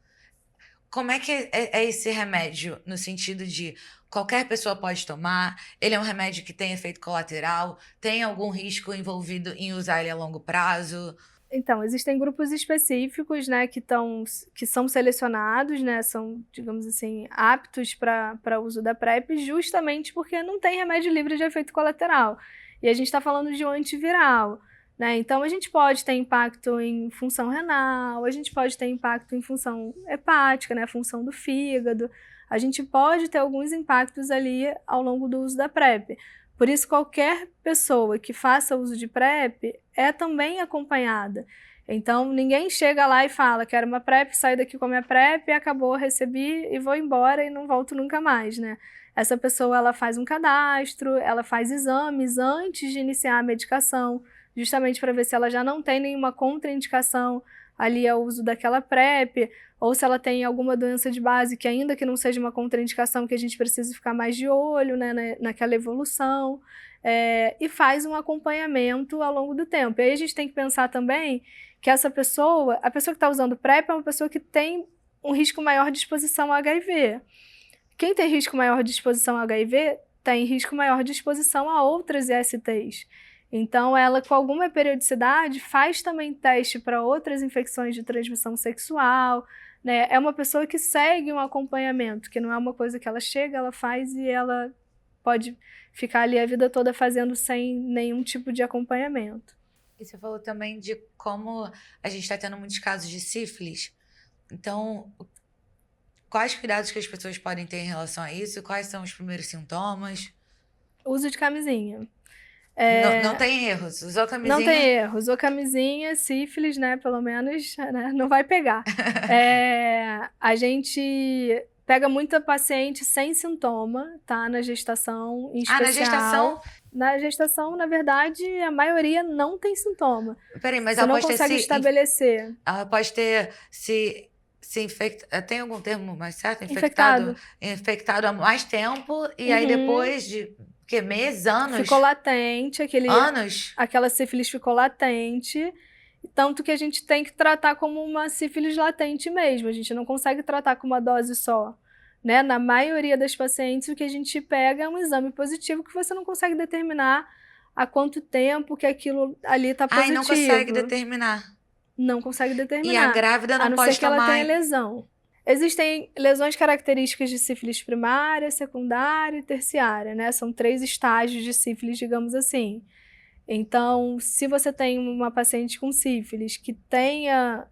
como é que é esse remédio? No sentido de qualquer pessoa pode tomar, ele é um remédio que tem efeito colateral, tem algum risco envolvido em usar ele a longo prazo? Então, existem grupos específicos, né, que são selecionados, né, são, digamos assim, aptos para uso da PrEP, justamente porque não tem remédio livre de efeito colateral. E a gente está falando de um antiviral, né? Então, a gente pode ter impacto em função renal, a gente pode ter impacto em função hepática, né, função do fígado. A gente pode ter alguns impactos ali ao longo do uso da PrEP. Por isso, qualquer pessoa que faça uso de PrEP é também acompanhada. Então, ninguém chega lá e fala, quero uma PrEP, saio daqui com a minha PrEP, acabou, recebi e vou embora e não volto nunca mais, né? Essa pessoa, ela faz um cadastro, ela faz exames antes de iniciar a medicação, justamente para ver se ela já não tem nenhuma contraindicação ali ao uso daquela PrEP, ou se ela tem alguma doença de base que ainda que não seja uma contraindicação, que a gente precisa ficar mais de olho, né, naquela evolução, e faz um acompanhamento ao longo do tempo. E aí a gente tem que pensar também que a pessoa que está usando PrEP é uma pessoa que tem um risco maior de exposição ao HIV. Quem tem risco maior de exposição ao HIV tem risco maior de exposição a outras ISTs. Então, ela, com alguma periodicidade, faz também teste para outras infecções de transmissão sexual, né? É uma pessoa que segue um acompanhamento, que não é uma coisa que ela chega, ela faz e ela pode ficar ali a vida toda fazendo sem nenhum tipo de acompanhamento. E você falou também de como a gente está tendo muitos casos de sífilis. Então, quais cuidados que as pessoas podem ter em relação a isso? Quais são os primeiros sintomas? Uso de camisinha. Não tem erros. Usou camisinha? Não tem erro. Usou camisinha, sífilis, né? Pelo menos, né, não vai pegar. A gente pega muita paciente sem sintoma, tá? Na gestação, em especial. Na gestação? Na gestação, na verdade, a maioria não tem sintoma. Peraí, mas você ela não pode consegue ter estabelecer. Ela pode ter se infectado. Tem algum termo mais certo? Infectado há mais tempo e aí depois de meses, anos? Ficou latente, anos? Aquela sífilis ficou latente. tanto que a gente tem que tratar como uma sífilis latente mesmo, a gente não consegue tratar com uma dose só. Né? Na maioria das pacientes, o que a gente pega é um exame positivo que você não consegue determinar há quanto tempo que aquilo ali está positivo. Ai, não consegue determinar. Não consegue E a determinar. grávida A não não pode ser que ela tomar. tenha lesão. Existem lesões características de sífilis primária, secundária e terciária, né? São 3 estágios de sífilis, digamos assim. Então, se você tem uma paciente com sífilis que tenha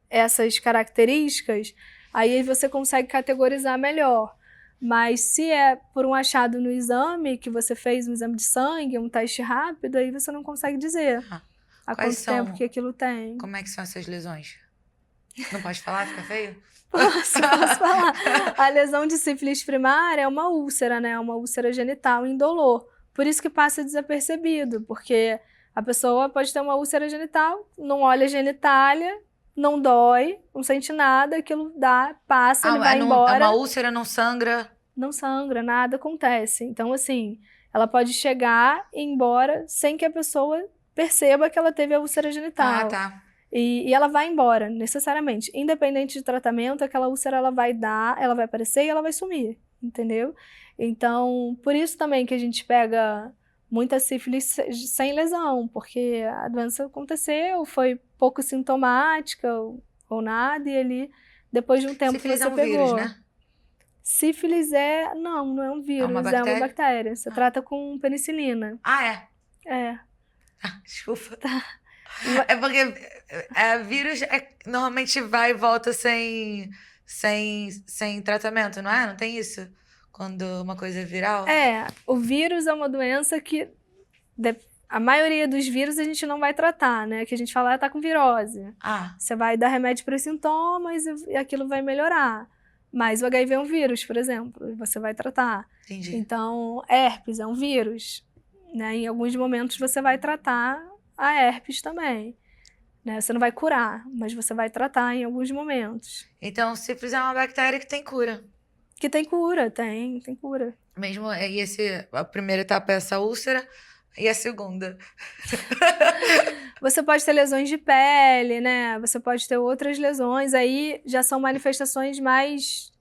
essas características, aí você consegue categorizar melhor. Mas se é por um achado no exame, que você fez um exame de sangue, um teste rápido, aí você não consegue dizer há Quais quanto tempo são? que aquilo tem. Como é que são essas lesões? Não pode falar? Fica feio? Posso falar. A lesão de sífilis primária é uma úlcera, né? Uma úlcera genital indolor. Por isso que passa desapercebido, porque a pessoa pode ter uma úlcera genital, não olha a genitália, não dói, não sente nada, aquilo passa, ele vai embora. Uma úlcera não sangra? Não sangra, nada acontece. Então, assim, ela pode chegar e ir embora sem que a pessoa perceba que ela teve a úlcera genital. Ah, tá. E ela vai embora, necessariamente. Independente de tratamento, aquela úlcera ela vai aparecer e ela vai sumir, entendeu? Então, por isso também que a gente pega muita sífilis sem lesão, porque a doença aconteceu, foi pouco sintomática ou nada, e ali, depois de um tempo Sífilis que é você um pegou. vírus, né? Sífilis não é um vírus, uma é uma bactéria? bactéria. Você trata com penicilina. Ah, é? É. Desculpa. É porque vírus normalmente vai e volta sem tratamento, não é? Não tem isso? Quando uma coisa é viral? O vírus é uma doença que a maioria dos vírus a gente não vai tratar, né? Que a gente fala, tá com virose. Ah, Você vai dar remédio para os sintomas e aquilo vai melhorar. Mas o HIV é um vírus, por exemplo, e você vai tratar. entendi. Então, herpes é um vírus, né? Em alguns momentos você vai tratar a herpes também, né? Você não vai curar, mas você vai tratar em alguns momentos. Então, sífilis é uma bactéria que tem cura. Que tem cura, tem cura. Mesmo, a primeira etapa é essa úlcera, e a segunda? Você pode ter lesões de pele, né? Você pode ter outras lesões, aí já são manifestações mais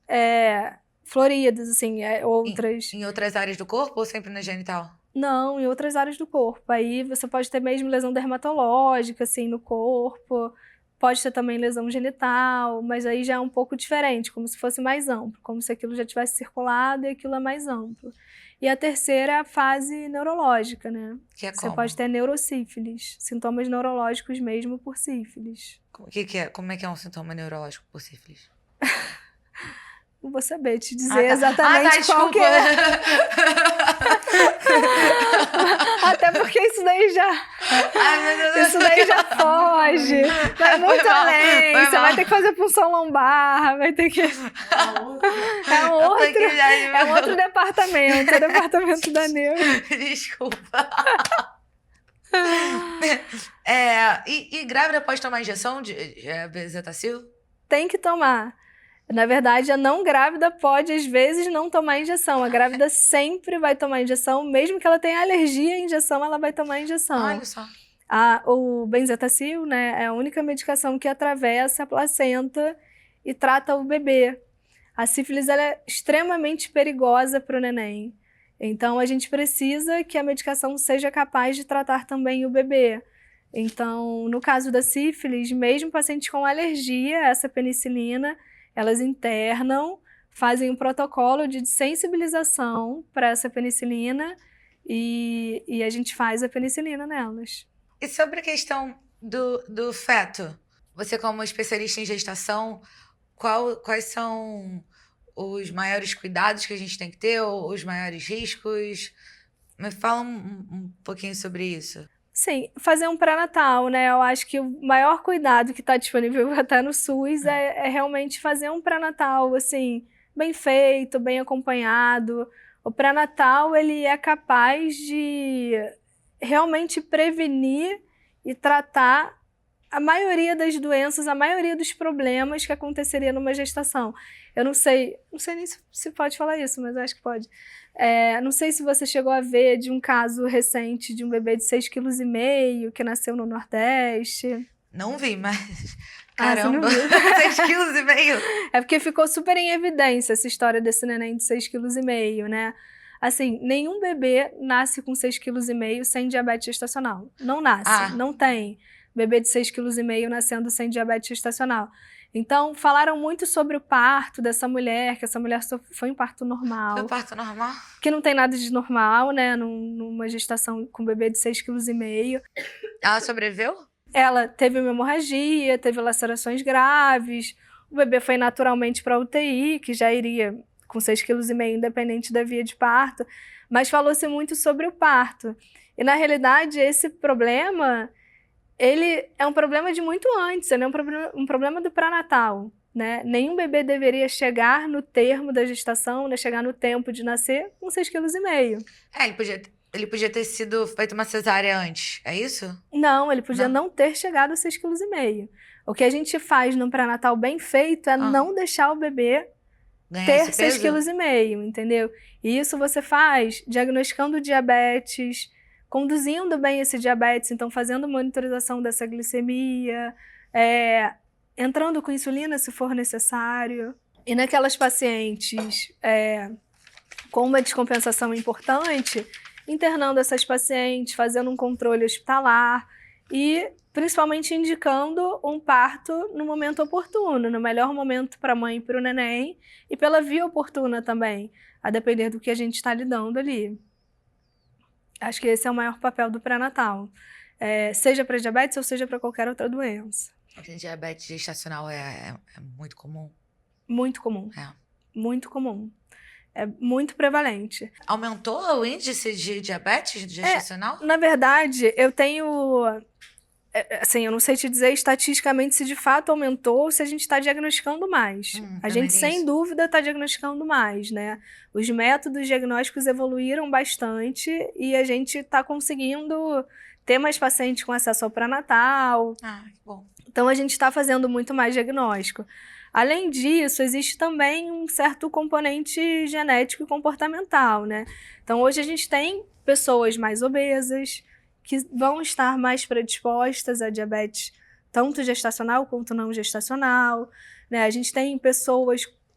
floridas, assim, outras. Em outras áreas do corpo ou sempre na genital? Não, em outras áreas do corpo. Aí você pode ter mesmo lesão dermatológica, assim, no corpo. Pode ter também lesão genital, mas aí já é um pouco diferente, como se fosse mais amplo, como se aquilo já tivesse circulado e aquilo é mais amplo. E a terceira é a fase neurológica, né? Que é Você como? pode ter neurosífilis, sintomas neurológicos mesmo por sífilis. Que é? Como é que é um sintoma neurológico por sífilis? Não vou saber te dizer tá. exatamente qual Desculpa. que é. Até porque isso daí já... Ai, meu Deus. Isso daí já foge. Vai muito mal, além. foi Você mal. vai ter que fazer punção lombar, vai ter que... É um outro departamento. É o departamento da neuro. Desculpa. E grávida pode tomar injeção de bezetacil? Tem que tomar. Na verdade, a não grávida pode, às vezes, não tomar injeção. A grávida sempre vai tomar injeção, mesmo que ela tenha alergia à injeção, ela vai tomar injeção. Olha só. O benzetacil, né, é a única medicação que atravessa a placenta e trata o bebê. A sífilis ela é extremamente perigosa para o neném. Então, a gente precisa que a medicação seja capaz de tratar também o bebê. Então, no caso da sífilis, mesmo pacientes com alergia a essa penicilina, elas internam, fazem um protocolo de sensibilização para essa penicilina e a gente faz a penicilina nelas. E sobre a questão do feto, você como especialista em gestação, quais são os maiores cuidados que a gente tem que ter, ou os maiores riscos? Me fala um pouquinho sobre isso. Sim, fazer um pré-natal, né? Eu acho que o maior cuidado que está disponível até no SUS é realmente fazer um pré-natal, assim, bem feito, bem acompanhado. O pré-natal, ele é capaz de realmente prevenir e tratar a maioria das doenças, a maioria dos problemas que aconteceria numa gestação. Eu não sei nem se pode falar isso, mas eu acho que pode. Não sei se você chegou a ver de um caso recente de um bebê de 6,5 kg que nasceu no Nordeste. Não vi, mas... Ah, você não Caramba, viu? 6,5 kg. É porque ficou super em evidência essa história desse neném de 6,5 kg, né? Assim, nenhum bebê nasce com 6,5 kg sem diabetes gestacional. Não nasce, não tem bebê de 6,5 kg nascendo sem diabetes gestacional. Então, falaram muito sobre o parto dessa mulher, que essa mulher foi um parto normal. Foi parto normal? Que não tem nada de normal, né? Numa gestação com bebê de 6,5 kg. Ela sobreviveu? Ela teve uma hemorragia, teve lacerações graves, o bebê foi naturalmente para UTI, que já iria com 6,5 kg, independente da via de parto, mas falou-se muito sobre o parto. E, na realidade, esse problema, ele é um problema de muito antes, ele é um problema do pré-natal, né? Nenhum bebê deveria chegar no termo da gestação, né? Chegar no tempo de nascer com 6,5 kg. Ele podia ter sido feito uma cesárea antes, é isso? Não, ele podia não ter chegado a 6,5 kg. O que a gente faz no pré-natal bem feito é não deixar o bebê Ganhar ter esse peso? 6,5 kg, entendeu? E isso você faz diagnosticando diabetes, conduzindo bem esse diabetes, então fazendo monitorização dessa glicemia, entrando com insulina se for necessário. E naquelas pacientes com uma descompensação importante, internando essas pacientes, fazendo um controle hospitalar e principalmente indicando um parto no momento oportuno, no melhor momento para a mãe e para o neném, e pela via oportuna também, a depender do que a gente está lidando ali. Acho que esse é o maior papel do pré-natal, seja para diabetes ou seja para qualquer outra doença. Diabetes gestacional é muito comum? Muito comum. Muito comum. É muito prevalente. Aumentou o índice de diabetes gestacional? Na verdade, eu tenho... Assim, eu não sei te dizer estatisticamente se de fato aumentou ou se a gente está diagnosticando mais. A gente, sem dúvida, está diagnosticando mais, né? Os métodos diagnósticos evoluíram bastante e a gente está conseguindo ter mais pacientes com acesso ao pré-natal. Que bom. Então, a gente está fazendo muito mais diagnóstico. Além disso, existe também um certo componente genético e comportamental, né? Então, hoje a gente tem pessoas mais obesas, que vão estar mais predispostas a diabetes, tanto gestacional quanto não gestacional, né? A gente tem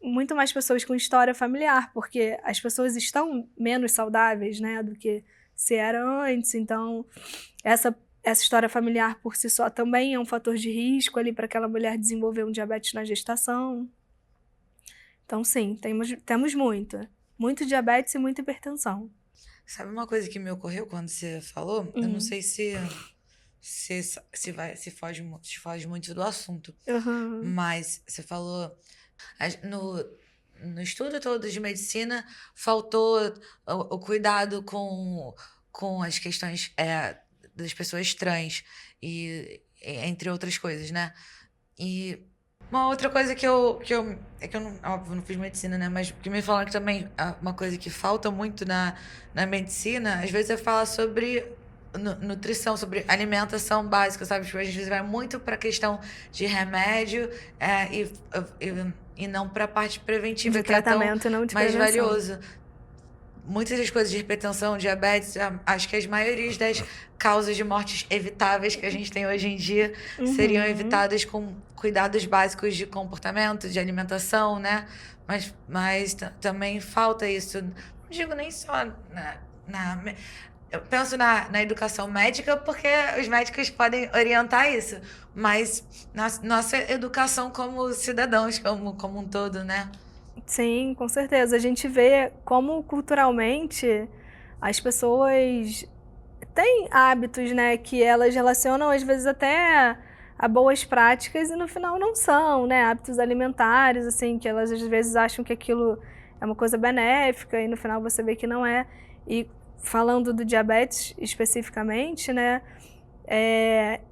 muito mais pessoas com história familiar, porque as pessoas estão menos saudáveis, né, do que se era antes. Então, essa história familiar por si só também é um fator de risco ali para aquela mulher desenvolver um diabetes na gestação. Então, sim, temos muito diabetes e muita hipertensão. Sabe uma coisa que me ocorreu quando você falou? Eu não sei se foge muito do assunto, mas você falou no estudo todo de medicina faltou o cuidado com as questões das pessoas trans e entre outras coisas, né? E uma outra coisa que eu não fiz medicina, né? Mas que me falaram que também uma coisa que falta muito na medicina, às vezes é falar sobre nutrição, sobre alimentação básica, sabe? Tipo, às vezes vai muito para a questão de remédio e não para a parte preventiva, de que é tão tratamento, não de mais prevenção. valioso. Muitas das coisas de hipertensão, diabetes, acho que as maiorias das causas de mortes evitáveis que a gente tem hoje em dia seriam evitadas com cuidados básicos de comportamento, de alimentação, né? Mas também falta isso. Não digo nem só eu penso na educação médica, porque os médicos podem orientar isso, mas na nossa educação como cidadãos, como um todo, né? Sim, com certeza. A gente vê como culturalmente as pessoas têm hábitos, né, que elas relacionam às vezes até a boas práticas e no final não são, né, hábitos alimentares, assim, que elas às vezes acham que aquilo é uma coisa benéfica e no final você vê que não é. E falando do diabetes especificamente, né,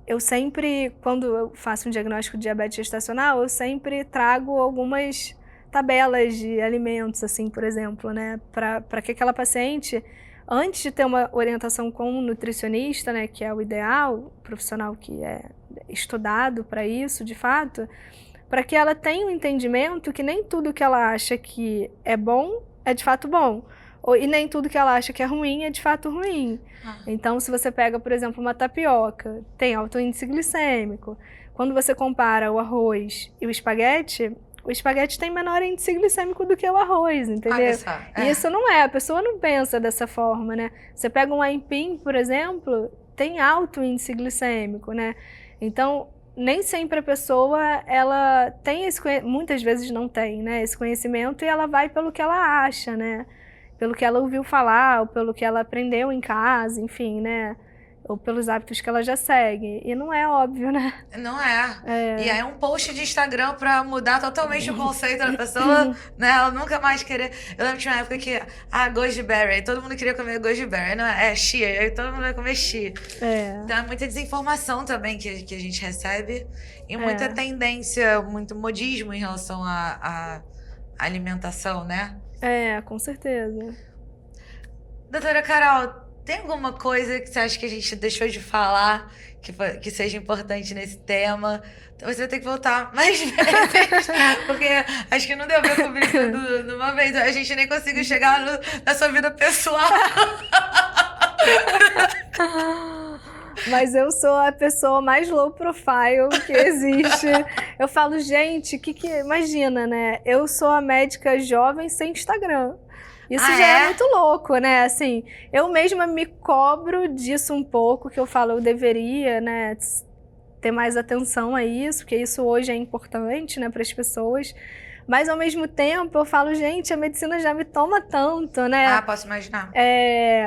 eu sempre, quando eu faço um diagnóstico de diabetes gestacional, eu sempre trago algumas tabelas de alimentos, assim, por exemplo, né, para que aquela paciente, antes de ter uma orientação com um nutricionista, né, que é o ideal, profissional que é estudado para isso, de fato, para que ela tenha um entendimento que nem tudo que ela acha que é bom é de fato bom. E nem tudo que ela acha que é ruim é de fato ruim. Então, se você pega, por exemplo, uma tapioca, tem alto índice glicêmico. Quando você compara o arroz e o espaguete tem menor índice glicêmico do que o arroz, entendeu? Olha só. E isso não é, a pessoa não pensa dessa forma, né? Você pega um aipim, por exemplo, tem alto índice glicêmico, né? Então, nem sempre a pessoa, ela tem muitas vezes não tem, né, esse conhecimento, e ela vai pelo que ela acha, né? Pelo que ela ouviu falar, ou pelo que ela aprendeu em casa, enfim, né? Ou pelos hábitos que ela já segue. E não é óbvio, né? Não é. E aí um post de Instagram pra mudar totalmente o conceito da pessoa, né? Ela nunca mais querer... Eu lembro de uma época que, goji berry, todo mundo queria comer goji berry, não é chia, aí todo mundo vai comer chia. Então é muita desinformação também que a gente recebe e muita tendência, muito modismo em relação à alimentação, né? Com certeza. Doutora Carol, tem alguma coisa que você acha que a gente deixou de falar que seja importante nesse tema? Então você vai ter que voltar mais vezes, porque acho que não deu pra cobrir tudo de uma vez. A gente nem conseguiu chegar na sua vida pessoal. Mas eu sou a pessoa mais low profile que existe. Eu falo, gente, imagina, né? Eu sou a médica jovem sem Instagram. Isso já é muito louco, né? Assim, eu mesma me cobro disso um pouco, que eu falo, eu deveria, né, ter mais atenção a isso, porque isso hoje é importante, né, para as pessoas. Mas, ao mesmo tempo, eu falo, gente, a medicina já me toma tanto, né? Posso imaginar.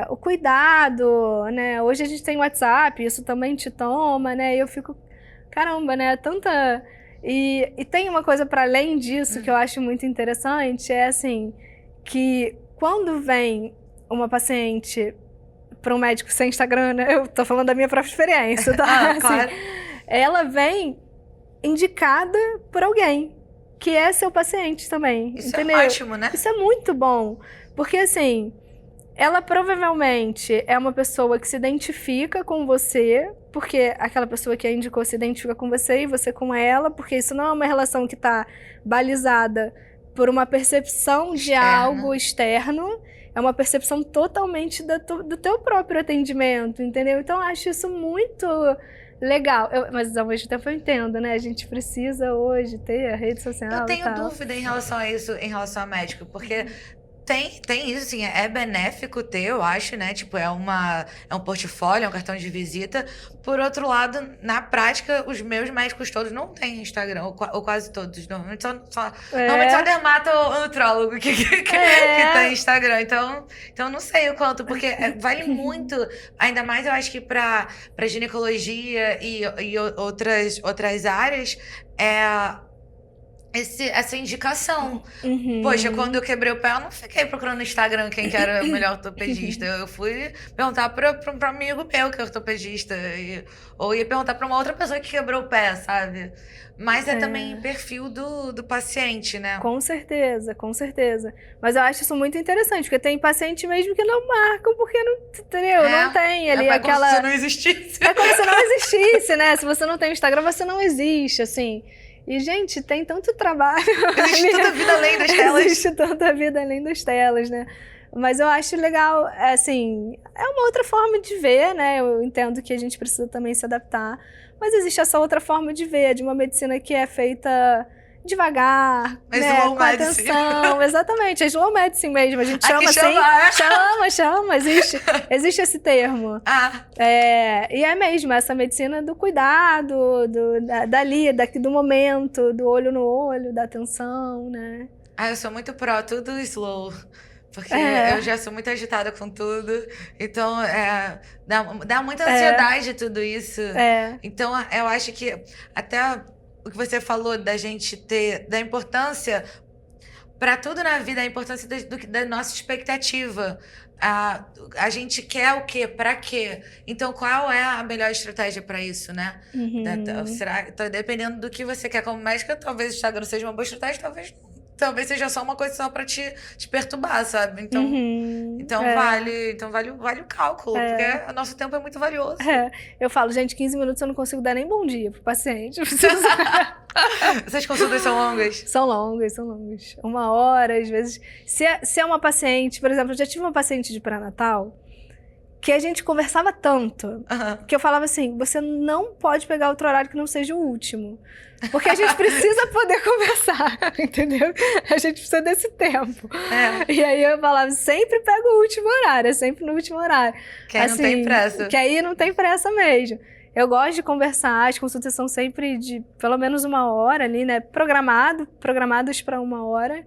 O cuidado, né? Hoje a gente tem WhatsApp, isso também te toma, né? E eu fico, caramba, né? Tanta... E tem uma coisa para além disso que eu acho muito interessante, é assim, que quando vem uma paciente para um médico sem Instagram, né? Eu tô falando da minha própria experiência, tá? Assim, Claro. ela vem indicada por alguém que é seu paciente também, Isso entendeu? é ótimo, né? Isso é muito bom, porque assim, ela provavelmente é uma pessoa que se identifica com você, porque aquela pessoa que a indicou se identifica com você e você com ela, porque isso não é uma relação que está balizada por uma percepção de algo externo, é uma percepção totalmente do teu próprio atendimento, entendeu? Então, eu acho isso muito legal. Mas, ao mesmo tempo, eu entendo, né? A gente precisa hoje ter a rede social. Eu tenho dúvida em relação a isso, em relação a médico, porque tem isso, assim, é benéfico ter, eu acho, né? Tipo, é um portfólio, é um cartão de visita. Por outro lado, na prática, os meus médicos todos não têm Instagram, ou quase todos. Normalmente só dermato ou nutrólogo que tem Instagram. Então, não sei o quanto, porque vale muito, ainda mais eu acho que pra ginecologia e outras áreas, essa indicação. Poxa, quando eu quebrei o pé, eu não fiquei procurando no Instagram quem que era o melhor ortopedista. Eu fui perguntar pra um amigo meu que é ortopedista. Ou ia perguntar pra uma outra pessoa que quebrou o pé, sabe? Mas é também perfil do paciente, né? Com certeza, com certeza. Mas eu acho isso muito interessante, porque tem paciente mesmo que não marcam, porque não, entendeu? Não tem ali aquela... É como se não existisse. É como se não existisse, né? Se você não tem Instagram, você não existe, assim. E, gente, tem tanto trabalho. Existe tanta vida além das telas. Existe tanta vida além das telas, né? Mas eu acho legal, assim, é uma outra forma de ver, né? Eu entendo que a gente precisa também se adaptar. Mas existe essa outra forma de ver, de uma medicina que é feita devagar, né? Com atenção. Exatamente, é slow medicine mesmo. A gente chama assim. Chama. Existe esse termo. E é mesmo, essa medicina do cuidado, do momento, do olho no olho, da atenção, né? Eu sou muito pró, tudo slow. Porque eu já sou muito agitada com tudo. Então, dá muita ansiedade tudo isso. Então, eu acho que até o que você falou da gente ter, da importância para tudo na vida, a importância da nossa expectativa. A gente quer o quê? Para quê? Então, qual é a melhor estratégia para isso, né? Dependendo do que você quer como médica, talvez o Instagram seja uma boa estratégia, talvez talvez seja só uma coisa só pra te perturbar, sabe? Então, Uhum, então é. vale o cálculo, porque o nosso tempo é muito valioso. Eu falo, gente, 15 minutos eu não consigo dar nem bom dia pro paciente. Eu preciso... Essas consultas são longas? São longas, são longas. 1 hora, às vezes. Se é uma paciente, por exemplo, eu já tive uma paciente de pré-natal que a gente conversava tanto Aham. que eu falava assim, você não pode pegar outro horário que não seja o último. Porque a gente precisa poder conversar, entendeu? A gente precisa desse tempo. É, E aí eu falava, sempre pega o último horário, é sempre no último horário. que aí não tem pressa. Que aí não tem pressa mesmo. Eu gosto de conversar, as consultas são sempre de pelo menos 1 hora ali, né? Programadas para 1 hora.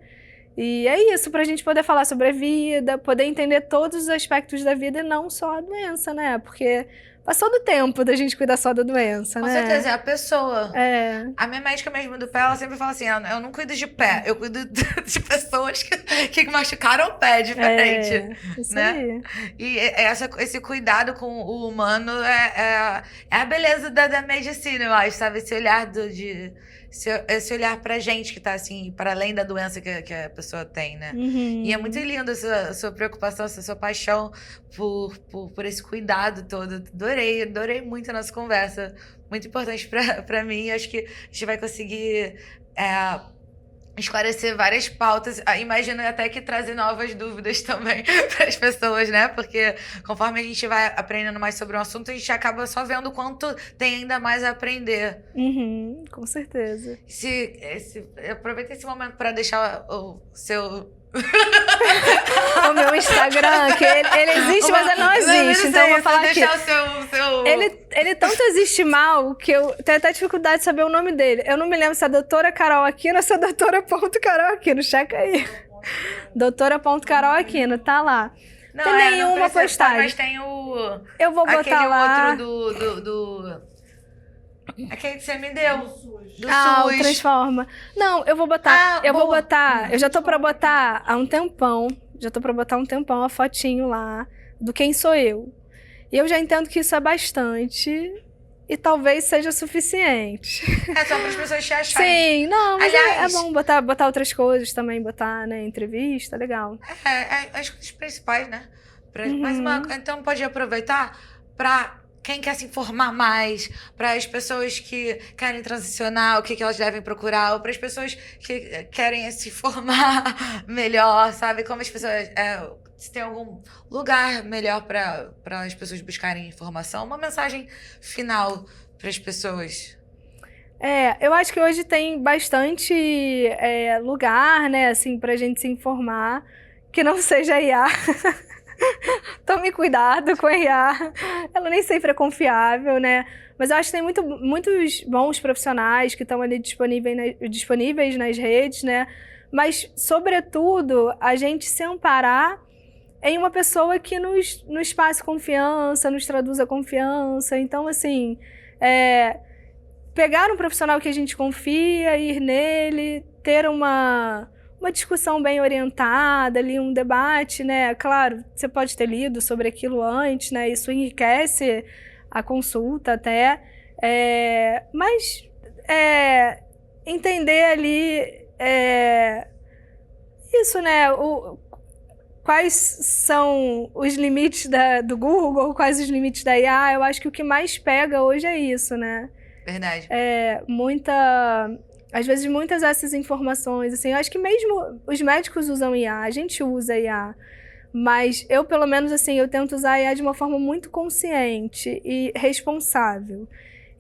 E é isso, pra gente poder falar sobre a vida, poder entender todos os aspectos da vida e não só a doença, né? Porque passou do tempo da gente cuidar só da doença, Com né? certeza, é a pessoa. É, A minha médica mesmo do pé, ela sempre fala assim, eu não cuido de pé, eu cuido de pessoas que machucaram o pé diferente. isso né? aí. E esse cuidado com o humano é a beleza da medicina, eu acho, sabe? Esse olhar esse olhar pra gente que tá assim, para além da doença que a pessoa tem, né? Uhum. E é muito lindo a sua preocupação, essa sua paixão por esse cuidado todo. Adorei muito a nossa conversa. Muito importante pra mim. Acho que a gente vai conseguir esclarecer várias pautas. Imagino até que trazer novas dúvidas também para as pessoas, né? Porque conforme a gente vai aprendendo mais sobre um assunto, a gente acaba só vendo o quanto tem ainda mais a aprender. Uhum, com certeza. Aproveita esse momento para deixar o seu... O meu Instagram, que ele existe, mas ele não existe. Então eu vou falar aqui. Deixar o seu... Ele tanto existe mal que eu tenho até dificuldade de saber o nome dele. Eu não me lembro se é doutora Carol Aquino ou se é doutora.carol Aquino. Checa aí. Doutora.carol Aquino, tá lá. Não, tem nenhuma não precisa, postagem. mas tem o... Eu vou botar aquele lá. outro aquele que você me deu. Do O SUS. Transforma. Não, eu vou botar. Ah, vou boa. botar. Eu já tô pra botar há um tempão. Já tô pra botar há um tempão a fotinho lá do Quem Sou Eu. E eu já entendo que isso é bastante. E talvez seja suficiente. É só para as pessoas te acharem. Sim, não, mas Aliás- é bom botar outras coisas também, botar, né, entrevista, legal. As coisas principais, né? Uhum. Mas então pode aproveitar para quem quer se informar mais, para as pessoas que querem transicionar, o que elas devem procurar, ou para as pessoas que querem se formar melhor, sabe? Como as pessoas... se tem algum lugar melhor para as pessoas buscarem informação, uma mensagem final para as pessoas. Eu acho que hoje tem bastante lugar, né, assim, pra gente se informar, que não seja IA. Tome cuidado com a IA. Ela nem sempre é confiável, né? Mas eu acho que tem muitos bons profissionais que estão ali disponíveis nas redes, né? Mas, sobretudo, a gente se amparar em uma pessoa que nos passe confiança, nos traduza confiança. Então, assim, pegar um profissional que a gente confia, ir nele, ter uma discussão bem orientada, ali, um debate, né? Claro, você pode ter lido sobre aquilo antes, né? Isso enriquece a consulta até. Mas entender ali isso, né? Quais são os limites do Google, quais os limites da IA. Eu acho que o que mais pega hoje é isso, né? Verdade. Às vezes, muitas dessas informações, assim, eu acho que mesmo os médicos usam IA, a gente usa IA, mas eu, pelo menos, assim, eu tento usar a IA de uma forma muito consciente e responsável.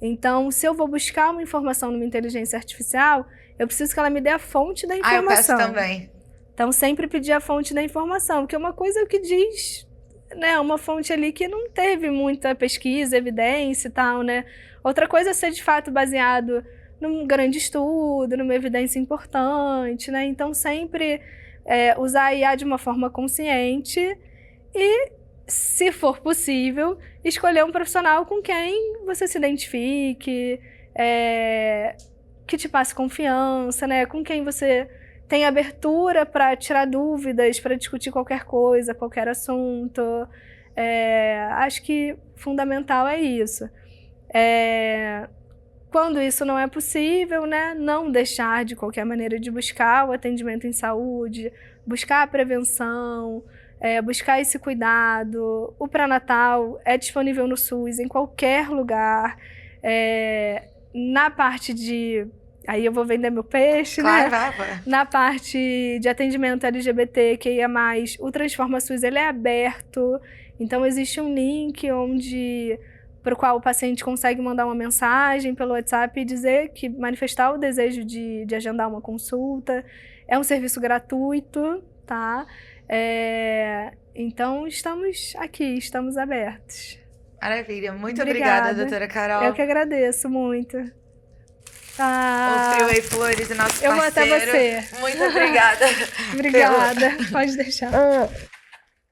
Então, se eu vou buscar uma informação numa inteligência artificial, eu preciso que ela me dê a fonte da informação. Eu peço também. Então, sempre pedir a fonte da informação, porque uma coisa é o que diz, né, uma fonte ali que não teve muita pesquisa, evidência e tal, né? Outra coisa é ser, de fato, baseado num grande estudo, numa evidência importante, né? Então, sempre usar a IA de uma forma consciente e, se for possível, escolher um profissional com quem você se identifique, que te passe confiança, né? Com quem você tem abertura para tirar dúvidas, para discutir qualquer coisa, qualquer assunto. Acho que fundamental é isso. Quando isso não é possível, né, não deixar de qualquer maneira de buscar o atendimento em saúde, buscar a prevenção, buscar esse cuidado. O pré-natal é disponível no SUS, em qualquer lugar. Na parte de... Aí eu vou vender meu peixe, Claro, né? vai. Na parte de atendimento LGBTQIA+, o Transforma SUS ele é aberto, então existe um link para o qual o paciente consegue mandar uma mensagem pelo WhatsApp e dizer que manifestar o desejo de agendar uma consulta. É um serviço gratuito, tá? Então estamos aqui, estamos abertos. Maravilha, muito obrigada, doutora Carol. Eu que agradeço muito. O Freeway Flores e nosso eu parceiro. vou até você. Muito obrigada. Obrigada, pode deixar.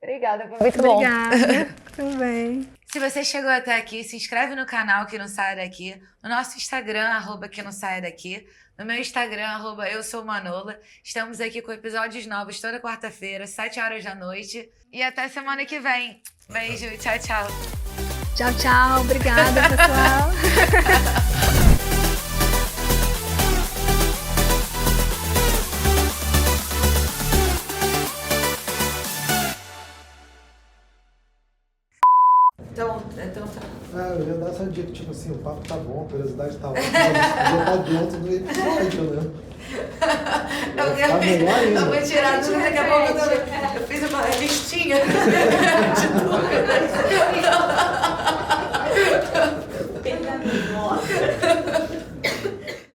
Obrigada, foi muito bom. Obrigada, tudo bem. Se você chegou até aqui, se inscreve no canal Que Não Saia Daqui, no nosso Instagram, @Que Não Saia Daqui, no meu Instagram, @Eu Sou Manola. Estamos aqui com episódios novos toda quarta-feira, 7h da noite. E até semana que vem. Beijo, tchau, tchau. Tchau, tchau. Obrigada, pessoal. Então tá. Eu ia dar essa dica, tipo assim, o papo tá bom, a curiosidade tá ótima, mas já tá dentro do episódio, né? Tá melhor ainda. Eu vou tirar tudo, daqui a pouco eu fiz uma listinha de dúvidas.